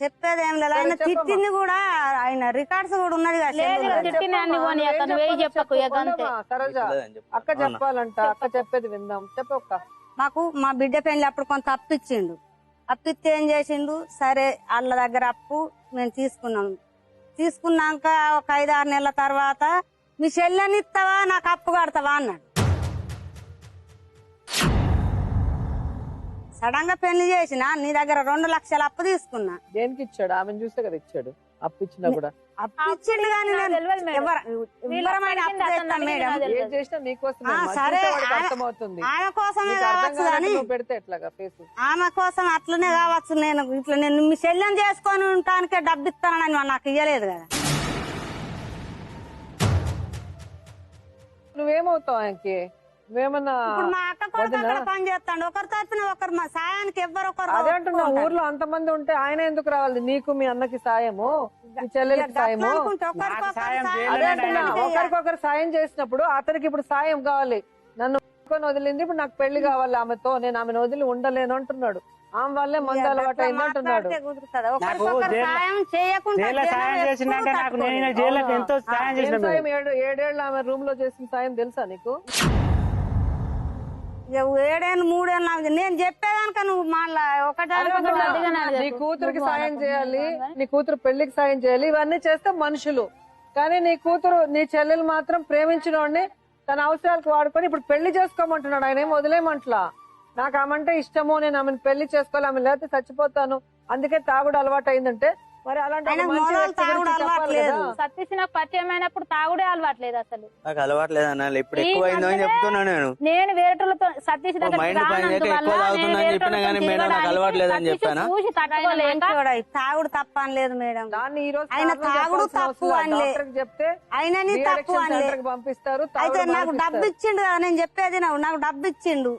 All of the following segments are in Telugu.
చెప్పేది ఏం లేదు. ఆయన తిట్టింది కూడా ఆయన రికార్డ్స్ కూడా ఉన్నది సరోజ అక్క చెప్పాలంట, అక్క చెప్పేది విందాం. చెప్పక్క. మాకు మా బిడ్డ పెళ్లి అప్పుడు కొంత అప్పిచ్చిండు. అప్పిస్తే ఏం చేసిండు, సరే వాళ్ళ దగ్గర అప్పు మేము తీసుకున్నాం. తీసుకున్నాక ఒక 5-6 నెలల తర్వాత మీ చెల్లెని ఇస్తావా నాకు అప్పు కడతావా అన్నాడు. సడన్ గా పెళ్లి చేసిన నీ దగ్గర 2 లక్షల అప్పు తీసుకున్నా. దేనికి ఇచ్చాడు? ఆమెను చూస్తే కదా ఇచ్చాడు. అప్పు ఇచ్చినా కూడా అప్పు ఇచ్చిండు కానీ ఆమె కోసమే కావచ్చు కానీ ఆమె కోసం అట్లనే కావచ్చు. నేను మీ చెల్లెని చేసుకొని ఉంటానికే డబ్బు ఇస్తానని నాకు ఇయ్యలేదు కదా. నువ్వేమవుతావు ఆయనకి? మా అక్క కొడుకు పని చేస్తాడు. ఒకరు తప్పిన ఒకరు మా సాయానికి ఎవ్వరొకరు. అదే అంటున్నా, ఊర్లో అంతమంది ఉంటే ఆయన ఎందుకు రావాలి? నీకు మీ అన్నకి సాయము, మీ చెల్లెలకి సాయము. అదే అంటున్నా, ఒకరికొకరు సాయం చేసినప్పుడు అతనికి ఇప్పుడు సాయం కావాలి. నన్ను వదిలింది, ఇప్పుడు నాకు పెళ్లి కావాలి ఆమెతో, నేను ఆమెను వదిలి ఉండలేను అంటున్నాడు. ఆమె వల్లే మందు అలవాటు అయింది అంటున్నాడు. 7 ఏళ్ళు ఆమె రూమ్ లో చేసిన సాయం తెలుసా నీకు? 7 ఏళ్ళు 3 ఏళ్ళు నేను చెప్పేదానిక నువ్వు మళ్ళా నీ కూతురికి సాయం చేయాలి, నీ కూతురు పెళ్లికి సాయం చేయాలి, ఇవన్నీ చేస్తే మనుషులు. కానీ నీ కూతురు నీ చెల్లెలు మాత్రం ప్రేమించిన వాడిని తన అవసరాలకు వాడుకొని ఇప్పుడు పెళ్లి చేసుకోమంటున్నాడు. ఆయన ఏం వదిలేయమంటలా. నాకు ఆమెంటే ఇష్టము, నేను ఆమెను పెళ్లి చేసుకోవాలి, ఆమె లేకపోతే చచ్చిపోతాను, అందుకే తాగుడు అలవాటు అయిందంటే మరి అలాంటి సతీష్ నాకు పరిచయం అయినప్పుడు తాగుడే అలవాట్లేదు. అసలు నాకు అలవాట్లేదు అన్న, ఇప్పుడు ఎక్కువ అయిందని చెప్తున్నా. నేను వేరేటోళ్ళతో సతీష్ దగ్గర చూసి తట్టుకోలేక తాగుడు తప్ప అనలేదు మేడం. ఆయన తాగుడు తప్పు అనలేదు, చెప్తే ఆయనని తప్పు అనలేదు. పంపిస్తారు. అయితే నాకు డబ్బు ఇచ్చిండు కదా, నేను చెప్పేది నాకు డబ్బు ఇచ్చిండు.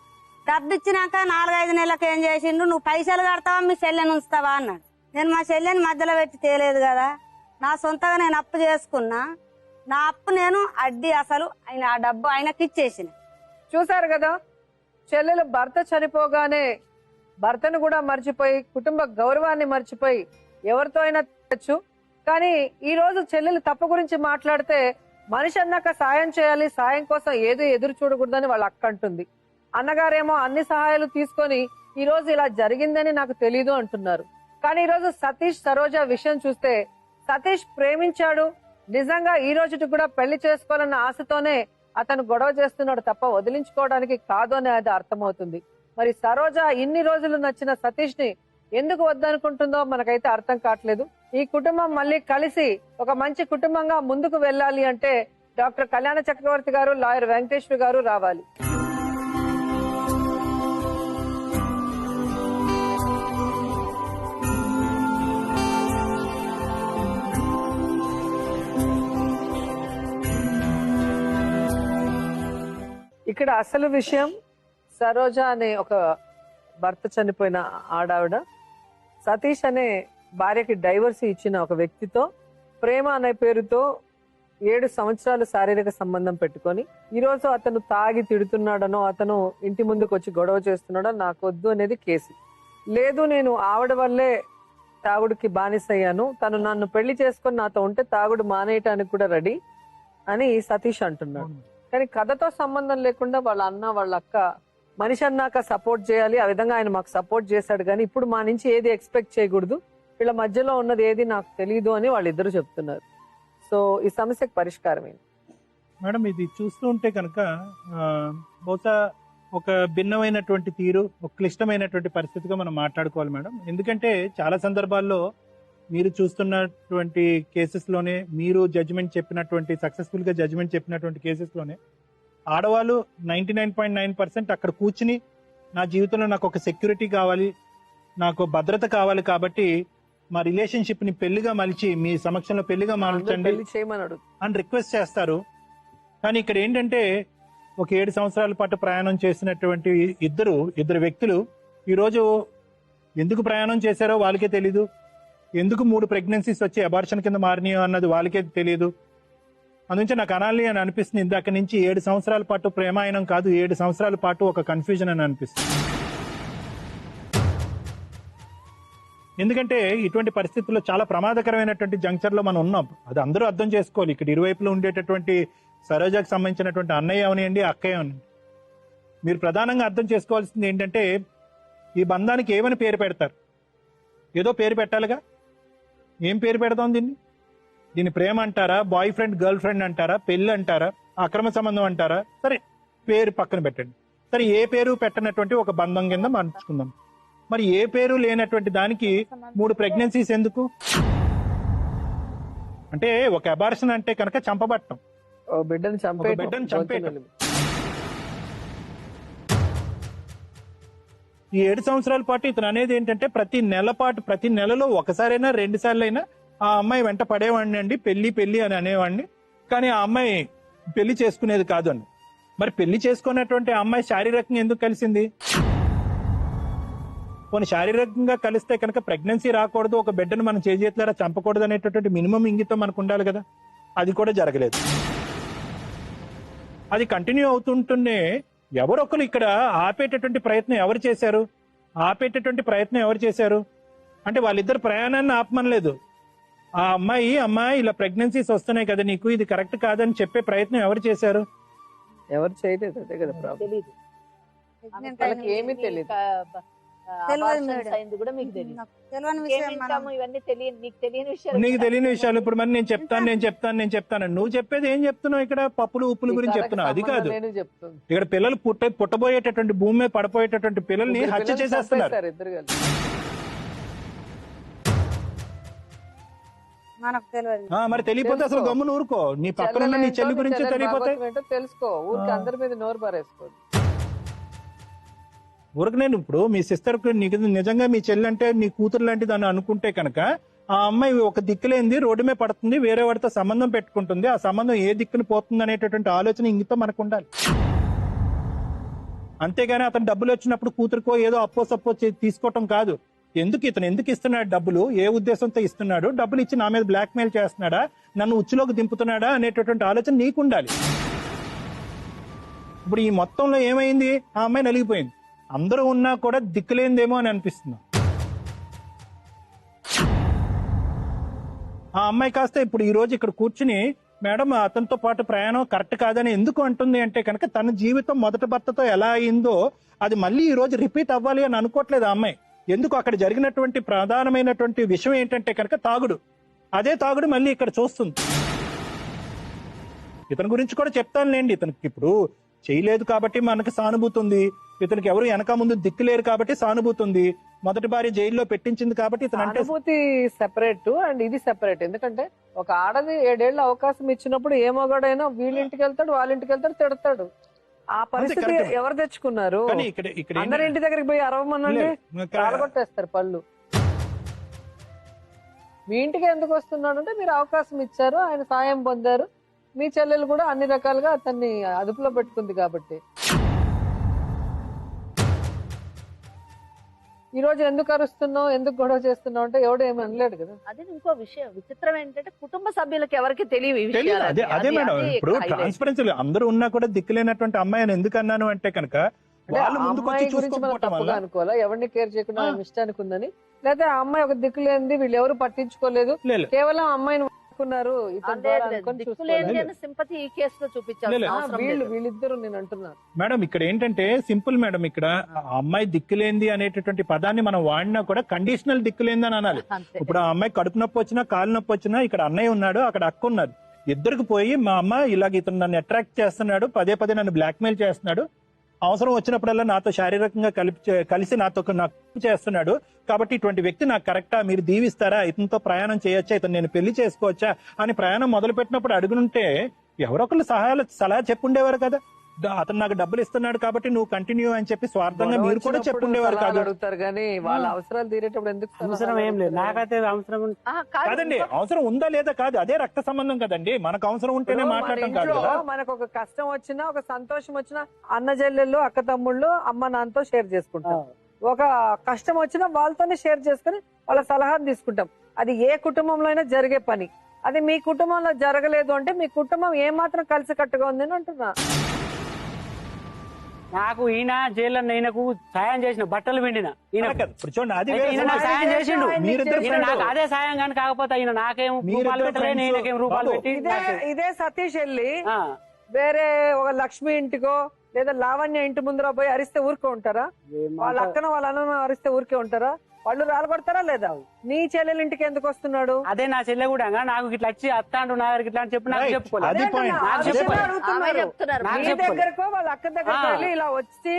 డబ్బు ఇచ్చినాక 4-5 నెలలకు ఏం చేసిండు, నువ్వు పైసలు కడతావా మీ చెల్లెని ఉంచుతావా అన్నాడు. నేను మా చెల్లెని మధ్యలో పెట్టి తేలేదు కదా, నా సొంతగా నేను అప్పు చేసుకున్నా. నా అప్పు నేను అడ్డి అసలు ఆయన ఆ డబ్బు ఆయనకి ఇచ్చేసిన. చూసారు కదా, చెల్లెలు భర్త చనిపోగానే భర్తను కూడా మర్చిపోయి కుటుంబ గౌరవాన్ని మర్చిపోయి ఎవరితో అయినా తెచ్చు. కానీ ఈ రోజు చెల్లెలు తప్పు గురించి మాట్లాడితే మనిషి అన్నాక సాయం చేయాలి, సాయం కోసం ఏదో ఎదురు చూడకూడదని వాళ్ళ అక్క అంటుంది. అన్నగారేమో అన్ని సహాయాలు తీసుకొని ఈ రోజు ఇలా జరిగిందని నాకు తెలీదు అంటున్నారు. కానీ ఈ రోజు సతీష్ సరోజ విషయం చూస్తే సతీష్ ప్రేమించాడు, నిజంగా ఈ రోజుకి కూడా పెళ్లి చేసుకోవాలన్న ఆశతోనే అతను గొడవ చేస్తున్నాడు తప్ప వదిలించుకోవడానికి కాదు అని అది అర్థమవుతుంది. మరి సరోజ ఇన్ని రోజులు నచ్చిన సతీష్ ని ఎందుకు వద్దనుకుంటుందో మనకైతే అర్థం కావట్లేదు. ఈ కుటుంబం మళ్ళీ కలిసి ఒక మంచి కుటుంబంగా ముందుకు వెళ్ళాలి అంటే డాక్టర్ కళ్యాణ చక్రవర్తి గారు, లాయర్ వెంకటేశ్వర గారు రావాలి. ఇక్కడ అసలు విషయం, సరోజ అనే ఒక భర్త చనిపోయిన ఆడావిడ సతీష్ అనే భార్యకి డైవర్స్ ఇచ్చిన ఒక వ్యక్తితో ప్రేమ అనే పేరుతో 7 సంవత్సరాలు శారీరక సంబంధం పెట్టుకొని ఈరోజు అతను తాగి తిడుతున్నాడనో అతను ఇంటి ముందుకు వచ్చి గొడవ చేస్తున్నాడో నాకు వద్దు అనేది కేసు. లేదు, నేను ఆవిడ వల్లే తాగుడికి బానిసయ్యాను, తను నన్ను పెళ్లి చేసుకొని నాతో ఉంటే తాగుడు మానేయటానికి కూడా రెడీ అని సతీష్ అంటున్నాడు. కానీ కథతో సంబంధం లేకుండా వాళ్ళ అన్న వాళ్ళ అక్క మనిషి అన్నాక సపోర్ట్ చేయాలి, ఆ విధంగా ఆయన మాకు సపోర్ట్ చేశాడు, కానీ ఇప్పుడు మా నుంచి ఏది ఎక్స్పెక్ట్ చేయకూడదు, వీళ్ళ మధ్యలో ఉన్నది ఏది నాకు తెలియదు అని వాళ్ళిద్దరు చెప్తున్నారు. సో ఈ సమస్యకు పరిష్కారం ఏంటి మేడం? ఇది చూస్తూ ఉంటే కనుక బహుశా ఒక భిన్నమైనటువంటి తీరు, ఒక క్లిష్టమైనటువంటి పరిస్థితిగా మనం మాట్లాడుకోవాలి మేడం. ఎందుకంటే చాలా సందర్భాల్లో మీరు చూస్తున్నటువంటి కేసెస్ లోనే, మీరు జడ్జిమెంట్ చెప్పినటువంటి సక్సెస్ఫుల్ గా జడ్జిమెంట్ చెప్పినటువంటి కేసెస్ లోనే ఆడవాళ్ళు 99.9% అక్కడ కూర్చుని నా జీవితంలో నాకు ఒక సెక్యూరిటీ కావాలి, నాకు భద్రత కావాలి, కాబట్టి మా రిలేషన్షిప్ ని పెళ్లిగా మలిచి మీ సమక్షంలో పెళ్లిగా మార్చండి అని రిక్వెస్ట్ చేస్తారు. కానీ ఇక్కడ ఏంటంటే ఒక 7 సంవత్సరాల పాటు ప్రయాణం చేసినటువంటి ఇద్దరు వ్యక్తులు ఈరోజు ఎందుకు ప్రయాణం చేశారో వాళ్ళకే తెలీదు, ఎందుకు 3 ప్రెగ్నెన్సీస్ వచ్చి అబార్షన్ కింద మారినాయో అన్నది వాళ్ళకే తెలియదు. అందుకే నాకు అనాలి అని అనిపిస్తుంది. ఇందాక నుంచి 7 సంవత్సరాల పాటు ప్రేమాయణం కాదు, 7 సంవత్సరాల పాటు ఒక కన్ఫ్యూజన్ అని అనిపిస్తుంది. ఎందుకంటే ఇటువంటి పరిస్థితుల్లో చాలా ప్రమాదకరమైనటువంటి జంక్చర్ లో మనం ఉన్నాం. అది అందరూ అర్థం చేసుకోవాలి. ఇక్కడ ఇరువైపులో ఉండేటటువంటి సరోజాకి సంబంధించినటువంటి అన్నయ్య అవనియండి, అక్కయ్య అవనియండి, మీరు ప్రధానంగా అర్థం చేసుకోవాల్సింది ఏంటంటే ఈ బంధానికి ఏమని పేరు పెడతారు? ఏదో పేరు పెట్టాలిగా. ఏం పేరు పెడతాం దీన్ని ప్రేమ అంటారా, బాయ్ ఫ్రెండ్ గర్ల్ ఫ్రెండ్ అంటారా, పెళ్లి అంటారా, అక్రమ సంబంధం అంటారా? సరే, పేరు పక్కన పెట్టండి. సరే, ఏ పేరు పెట్టనటువంటి ఒక బంధం కింద మార్చుకుందాం. మరి ఏ పేరు లేనటువంటి దానికి 3 ప్రెగ్నెన్సీస్ ఎందుకు? అంటే ఒక అబార్షన్ అంటే కనుక చంపబట్టం, బిడ్డను బిడ్డను చంపేయటం. ఈ 7 సంవత్సరాల పాటు ఇతను అనేది ఏంటంటే ప్రతి నెలలో ఒకసారైనా 2 సార్లు అయినా ఆ అమ్మాయి వెంట పడేవాడిని అండి, పెళ్లి అని అనేవాడిని. కానీ ఆ అమ్మాయి పెళ్లి చేసుకునేది కాదు అండి. మరి పెళ్లి చేసుకున్నటువంటి ఆ అమ్మాయి శారీరకంగా ఎందుకు కలిసింది? కొన్ని శారీరకంగా కలిస్తే కనుక ప్రెగ్నెన్సీ రాకూడదు, ఒక బిడ్డను మనం చేజేతులారా చంపకూడదు అనేటటువంటి మినిమం ఇంగితం మనకు ఉండాలి కదా. అది కూడా జరగలేదు. అది కంటిన్యూ అవుతుంటూనే ఎవరొకరు ఇక్కడ ఆపేటటువంటి ప్రయత్నం ఎవరు చేశారు అంటే వాళ్ళిద్దరు ప్రయాణాన్ని ఆపమనలేదు. ఆ అమ్మాయి ఇలా ప్రెగ్నెన్సీస్ వస్తున్నాయి కదా నీకు, ఇది కరెక్ట్ కాదని చెప్పే ప్రయత్నం ఎవరు చేశారు? ఎవరు చేయలేదు. అదే కదా ప్రాబ్లం. వాళ్ళకి ఏమీ తెలియదు. నీకు తెలియని విషయాలు ఇప్పుడు మరి నేను చెప్తాను. నువ్వు చెప్పేది ఏం చెప్తున్నావు? ఇక్కడ పప్పులు ఉప్పుల గురించి చెప్తున్నావు. అది కాదు, ఇక్కడ పిల్లలు పుట్టబోయేటటువంటి భూమి మీద పడిపోయేటటువంటి పిల్లల్ని హత్య చేసేస్తున్నారు. మరి తెలియపోతే అసలు గమ్మున ఊరుకో. నీ పక్కన నీ చెల్లి గురించి తెలియపోతే తెలుసుకో. ఊరికి అందరి మీద నోరు పారేసుకో. ఊరికి నేను ఇప్పుడు మీ సిస్టర్ కు నిజంగా మీ చెల్లి అంటే మీ కూతురు లాంటిది అని అనుకుంటే కనుక ఆ అమ్మాయి ఒక దిక్కులేంది రోడ్డు మీద పడుతుంది, వేరే వాడితో సంబంధం పెట్టుకుంటుంది. ఆ సంబంధం ఏ దిక్కును పోతుంది అనేటటువంటి ఆలోచన ఇంగితో మనకు ఉండాలి. అంతేగాని అతను డబ్బులు వచ్చినప్పుడు కూతురుకో ఏదో అప్పో సప్పో తీసుకోవటం కాదు. ఎందుకు ఇస్తున్నాడు డబ్బులు, ఏ ఉద్దేశంతో ఇస్తున్నాడు, డబ్బులు ఇచ్చి నా మీద బ్లాక్ మెయిల్ చేస్తున్నాడా, నన్ను ఉచ్చులోకి దింపుతున్నాడా అనేటటువంటి ఆలోచన నీకు ఉండాలి. ఇప్పుడు ఈ మొత్తంలో ఏమైంది? ఆ అమ్మాయి నలిగిపోయింది. అందరూ ఉన్నా కూడా దిక్కులేందేమో అని అనిపిస్తుంది. ఆ అమ్మాయి కాస్త ఇప్పుడు ఈ రోజు ఇక్కడ కూర్చుని మేడం అతనితో పాటు ప్రయాణం కరెక్ట్ కాదని ఎందుకు అంటుంది అంటే కనుక తన జీవితం మొదటి భర్తతో ఎలా అయిందో అది మళ్ళీ ఈ రోజు రిపీట్ అవ్వాలి అని అనుకోవట్లేదు ఆ అమ్మాయి. ఎందుకు? అక్కడ జరిగినటువంటి ప్రధానమైనటువంటి విషయం ఏంటంటే కనుక తాగుడు. అదే తాగుడు మళ్ళీ ఇక్కడ చూస్తుంది. ఇతని గురించి కూడా చెప్తానులేండి. ఇతనికి ఇప్పుడు చేయలేదు కాబట్టి మనకు సానుభూతి ఉంది. ఇతనికి ఎవరు వెనక ముందు దిక్కులేరు కాబట్టి సానుభూతి ఉంది. మొదటి భార్య జైల్లో పెట్టించింది కాబట్టి ఇతను అంటే సానుభూతి సెపరేట్ అండ్ ఇది సెపరేట్. ఎందుకంటే ఒక ఆడది 7 ఏళ్ల అవకాశం ఇచ్చినప్పుడు ఏ మగాడైనా వీళ్ళింటికి వెళ్తాడు, వాళ్ళ ఇంటికి వెళ్తాడు, తిడతాడు. ఆ పరిస్థితి ఎవరు తెచ్చుకున్నారు? అందరి ఇంటి దగ్గరికి పోయి అరవమనండి, కాలగొట్టేస్తారు పళ్ళు. మీ ఇంటికి ఎందుకు వస్తున్నాడు అంటే మీరు అవకాశం ఇచ్చారు, ఆయన సాయం పొందారు. మీ చెల్లెలు కూడా అన్ని రకాలుగా అతన్ని అదుపులో పెట్టుకుంది కాబట్టి. ఈ రోజు ఎందుకు అరుస్తున్నావు, ఎందుకు గొడవ చేస్తున్నావు అంటే ఎవడు ఏమి అనలేడు కదా. అదే ఇంకో విషయం విచిత్రం ఏంటంటే కుటుంబ సభ్యులకు ఎవరికి తెలియదు. అదే మేడం, ఇప్పుడు ట్రాన్స్పరెన్సీ అందరూ ఉన్నా కూడా దిక్కులేనటువంటి అమ్మాయిని ఎందుకు అన్నాను అంటే కనుక అమ్మాయి గురించి మనం తప్పుగా అనుకోవాలా, ఎవరిని కేర్ చేయకుండా ఇష్టానికి ఉందని, లేదా ఆ అమ్మాయి ఒక దిక్కు లేనిది వీళ్ళు ఎవరు పట్టించుకోలేదు, కేవలం అమ్మాయిని సింపతి ఈ కేసులో చూపించారు వీళ్ళిద్దరు. నేను అంటున్నాను మేడం ఇక్కడ ఏంటంటే సింపుల్ మేడం, ఇక్కడ అమ్మాయి దిక్కులేంది అనేటటువంటి పదాన్ని మనం వాడినా కూడా కండిషనల్ దిక్కులేంది అని అనాలి. ఇప్పుడు ఆ అమ్మాయి కడుపు నొప్పి వచ్చినా కాలు నొప్పి వచ్చినా ఇక్కడ అన్నయ్య ఉన్నాడు, అక్కడ అక్క ఉన్నది, ఇద్దరికి పోయి మా అమ్మ ఇలాగ ఇతను నన్ను అట్రాక్ట్ చేస్తున్నాడు, పదే నన్ను బ్లాక్ మెయిల్ చేస్తున్నాడు, అవసరం వచ్చినప్పుడల్లా నాతో శారీరకంగా కలిసి నాతో నాకు చేస్తున్నాడు, కాబట్టి ఇటువంటి వ్యక్తి నాకు కరెక్టా, మీరు దీవిస్తారా, ఇతనితో ప్రయాణం చేయొచ్చా, ఇతను నేను పెళ్లి చేసుకోవచ్చా అని ప్రయాణం మొదలు పెట్టినప్పుడు అడుగునుంటే ఎవరొకరు సలహా చెప్పుండేవారు కదా. అతను నాకు డబ్బులు ఇస్తున్నాడు కాబట్టి నువ్వు కంటిన్యూ అని చెప్పి స్వార్థంగా మీరు కూడా చెప్పుండేవారు కాదు. అడుగుతారు కానీ వాళ్ళ అవసరాలు తీరేటప్పుడు ఎందుకు? అవసరం ఏం లేదు, నాకైతే అవసరం కాదండి. అవసరం ఉందా లేదా కాదు, అదే రక్త సంబంధం కదండి. మనకు అవసరం ఉంటేనే మాట్లాడటం కాదు కదా. మనకు ఒక కష్టం వచ్చినా ఒక సంతోషం వచ్చినా అన్న చెల్లెళ్ళు అక్క తమ్ముళ్ళు అమ్మ నాన్నతో షేర్ చేసుకుంటాం. ఒక కష్టం వచ్చినా వాళ్ళతోనే షేర్ చేసుకుని వాళ్ళ సలహాలు తీసుకుంటాం. అది ఏ కుటుంబంలో అయినా జరిగే పని. అది మీ కుటుంబంలో జరగలేదు అంటే మీ కుటుంబం ఏమాత్రం కలిసి కట్టుగా ఉంది అని అంటున్నా. నాకు ఈయన జైల్లో ఈయనకు సాయం చేసిన బట్టలు పిండిన ఈయన ఇప్పుడు చూడండి అది అయితే వేరే ఈయన నాకు సాయం చేసిండు మీరిద్దరు ఈయన నాకు అదే సాయం కానీ కాకపోతే ఈయన నాకేం రూపాయలు పెట్టలే నేనకేం రూపాయలు బాబు. పెట్టి ఇదే సతీష్ వెళ్ళి ఆ, వేరే ఒక లక్ష్మి ఇంటికో లేదా లావణ్య ఇంటి ముందర పోయి అరిస్తే ఊరికే ఉంటారా? వాళ్ళ అక్కన వాళ్ళ అన్న అరిస్తే ఊరికే ఉంటారా? వాళ్ళు రాలగొడతారా లేదా? నీ చెల్లెల ఇంటికి ఎందుకు వస్తున్నాడు? అదే నా చెల్లె కూడా నాకు ఇట్లా వచ్చి అత్తాండు నా దగ్గరికి ఇట్లా అని చెప్పి నాకు Right. చెప్పుకోలేదు అది point. నాకు ఆ విషయం చెప్పలేదు. అడుగుతున్నారు. ఆమె చెప్తున్నారు. నాకు నీ చెప్పలేదు. దగ్గరకో వాళ్ళ అక్క దగ్గరకు వెళ్ళి ఇలా వచ్చి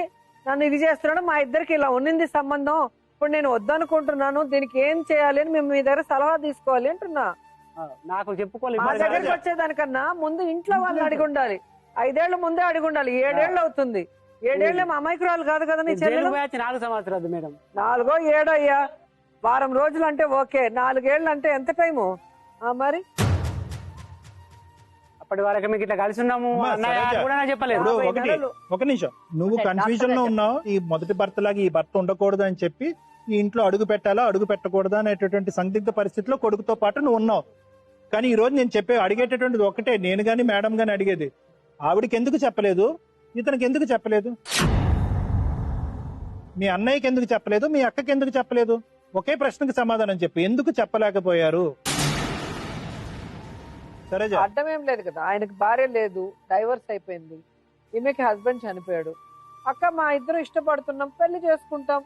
నన్ను ఇది చేస్తున్నాడు, మా ఇద్దరికి ఇలా ఉన్నింది సంబంధం, ఇప్పుడు నేను వద్దనుకుంటున్నాను, దీనికి ఏం చేయాలి అని మేము మీ దగ్గర సలహా తీసుకోవాలి అంటున్నా. ఆ, నాకు చెప్పుకోలేదు మా దగ్గరికి వచ్చేదానికన్నా ముందు ఇంట్లో వాళ్ళని అడిగి ఉండాలి. 5 ఏళ్ల ముందే అడిగి ఉండాలి. 7 ఏళ్ళు అవుతుంది. 7 ఏళ్ళు మా అమాయకురాలు కాదు కదా నీ చెల్లెలు. 4 సంవత్సరాలు మేడం. 4 7 అయ్యా, వారం రోజులు అంటే ఓకే, 4 ఏళ్ళు అంటే ఎంత టైము మరి? అప్పటి వరకు మీకు ఇట్లా కలిసి ఉన్నాము అమ్మా, అన్నయ్య సరోజ. అని కూడా నాకు చెప్పలేదు. ఇప్పుడు 50 ఒకటి నెలలు. ఒక నిమిషం, నువ్వు అంటే కన్ఫ్యూజన్ లో డాక్టర్ ఉన్నావు. ఈ మొదటి భర్త లాగా ఈ భర్త ఉండకూడదు అని చెప్పి ఈ ఇంట్లో అడుగు పెట్టాలా అడుగు పెట్టకూడదా అనేటటువంటి సందిగ్ధ పరిస్థితిలో కొడుకుతో పాటు నువ్వు ఉన్నావు. కానీ ఈ రోజు నేను అడిగేటటువంటిది ఒకటే, నేను గాని మేడం గాని అడిగేది, ఆవిడకి ఎందుకు చెప్పలేదు, ఇతనికి ఎందుకు చెప్పలేదు, మీ అన్నయ్యకి ఎందుకు చెప్పలేదు, మీ అక్కకి ఎందుకు చెప్పలేదు? ఒకే ప్రశ్నకు సమాధానం చెప్పు, ఎందుకు చెప్పలేకపోయారు? సరే అడ్డం ఏం లేదు కదా, ఆయనకి భార్య లేదు, డైవర్స్ అయిపోయింది, ఈమెకి హస్బెండ్ చనిపోయాడు. అక్క మా ఇద్దరు ఇష్టపడుతున్నాం, పెళ్లి చేసుకుంటాం,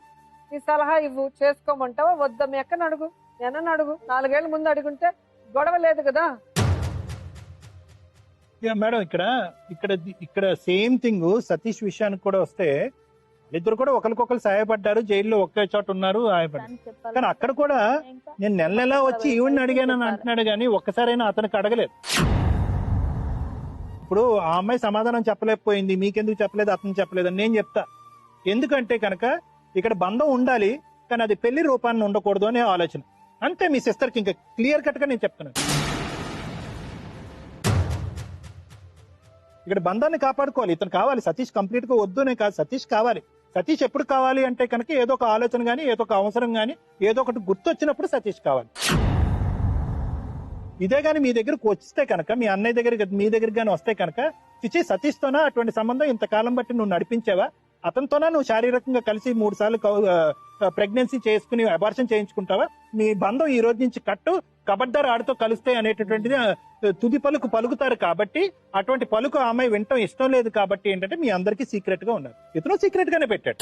నీ సలహా ఇవ్వు, చేసుకోమంటావా వద్దా? మీ అక్కని అడుగు, మీ అన్నని అడుగు. 4 ఏళ్ల ముందు అడుగుంటే గొడవ లేదు కదా. మేడం ఇక్కడ సేమ్ థింగ్ సతీష్ విషయానికి కూడా వస్తే, ఇద్దరు కూడా ఒకరికొకరు సహాయపడ్డారు, జైల్లో ఒకే చోట ఉన్నారు, సహాయపడ్డారు. కానీ అక్కడ కూడా నేను నెల వచ్చి ఈవిడిని అడిగానని అంటున్నాడు కానీ ఒక్కసారైనా అతనికి అడగలేదు. ఇప్పుడు ఆ అమ్మాయి సమాధానం చెప్పలేకపోయింది, మీకెందుకు చెప్పలేదు, అతను చెప్పలేదు అని నేను చెప్తా. ఎందుకంటే కనుక ఇక్కడ బంధం ఉండాలి, కానీ అది పెళ్లి రూపాన్ని ఉండకూడదు అనే ఆలోచన. అంతే, మీ సిస్టర్కి ఇంకా క్లియర్ కట్ గా నేను చెప్తున్నాను. ఇక్కడ బంధాన్ని కాపాడుకోవాలి, ఇతను కావాలి, సతీష్ కంప్లీట్ గా వద్దునే కాదు, సతీష్ కావాలి. సతీష్ ఎప్పుడు కావాలి అంటే కనుక ఏదో ఒక ఆలోచన గానీ, ఏదో ఒక అవసరం గానీ, ఏదో ఒకటి గుర్తొచ్చినప్పుడు సతీష్ కావాలి. ఇదే గానీ మీ దగ్గరకు వస్తే కనుక, మీ అన్నయ్య దగ్గర మీ దగ్గరికి గానీ వస్తే కనుక, చిచి సతీష్ తోనా అటువంటి సంబంధం ఇంతకాలం బట్టి నువ్వు నడిపించావా, అతనితోనా నువ్వు శారీరకంగా కలిసి 3 సార్లు ప్రెగ్నెన్సీ చేసుకుని అబార్షన్ చేయించుకుంటావా? మీ బంధం ఈ రోజు నుంచి కట్టు, కబడ్దారు ఆడుతో కలిస్తే అనేటటువంటిది తుది పలుకు పలుకుతారు. కాబట్టి అటువంటి పలుకు ఆమె వినటం ఇష్టం లేదు. కాబట్టి ఏంటంటే మీ అందరికీ సీక్రెట్ గా ఉన్నారు, ఇతను సీక్రెట్ గానే పెట్టాడు.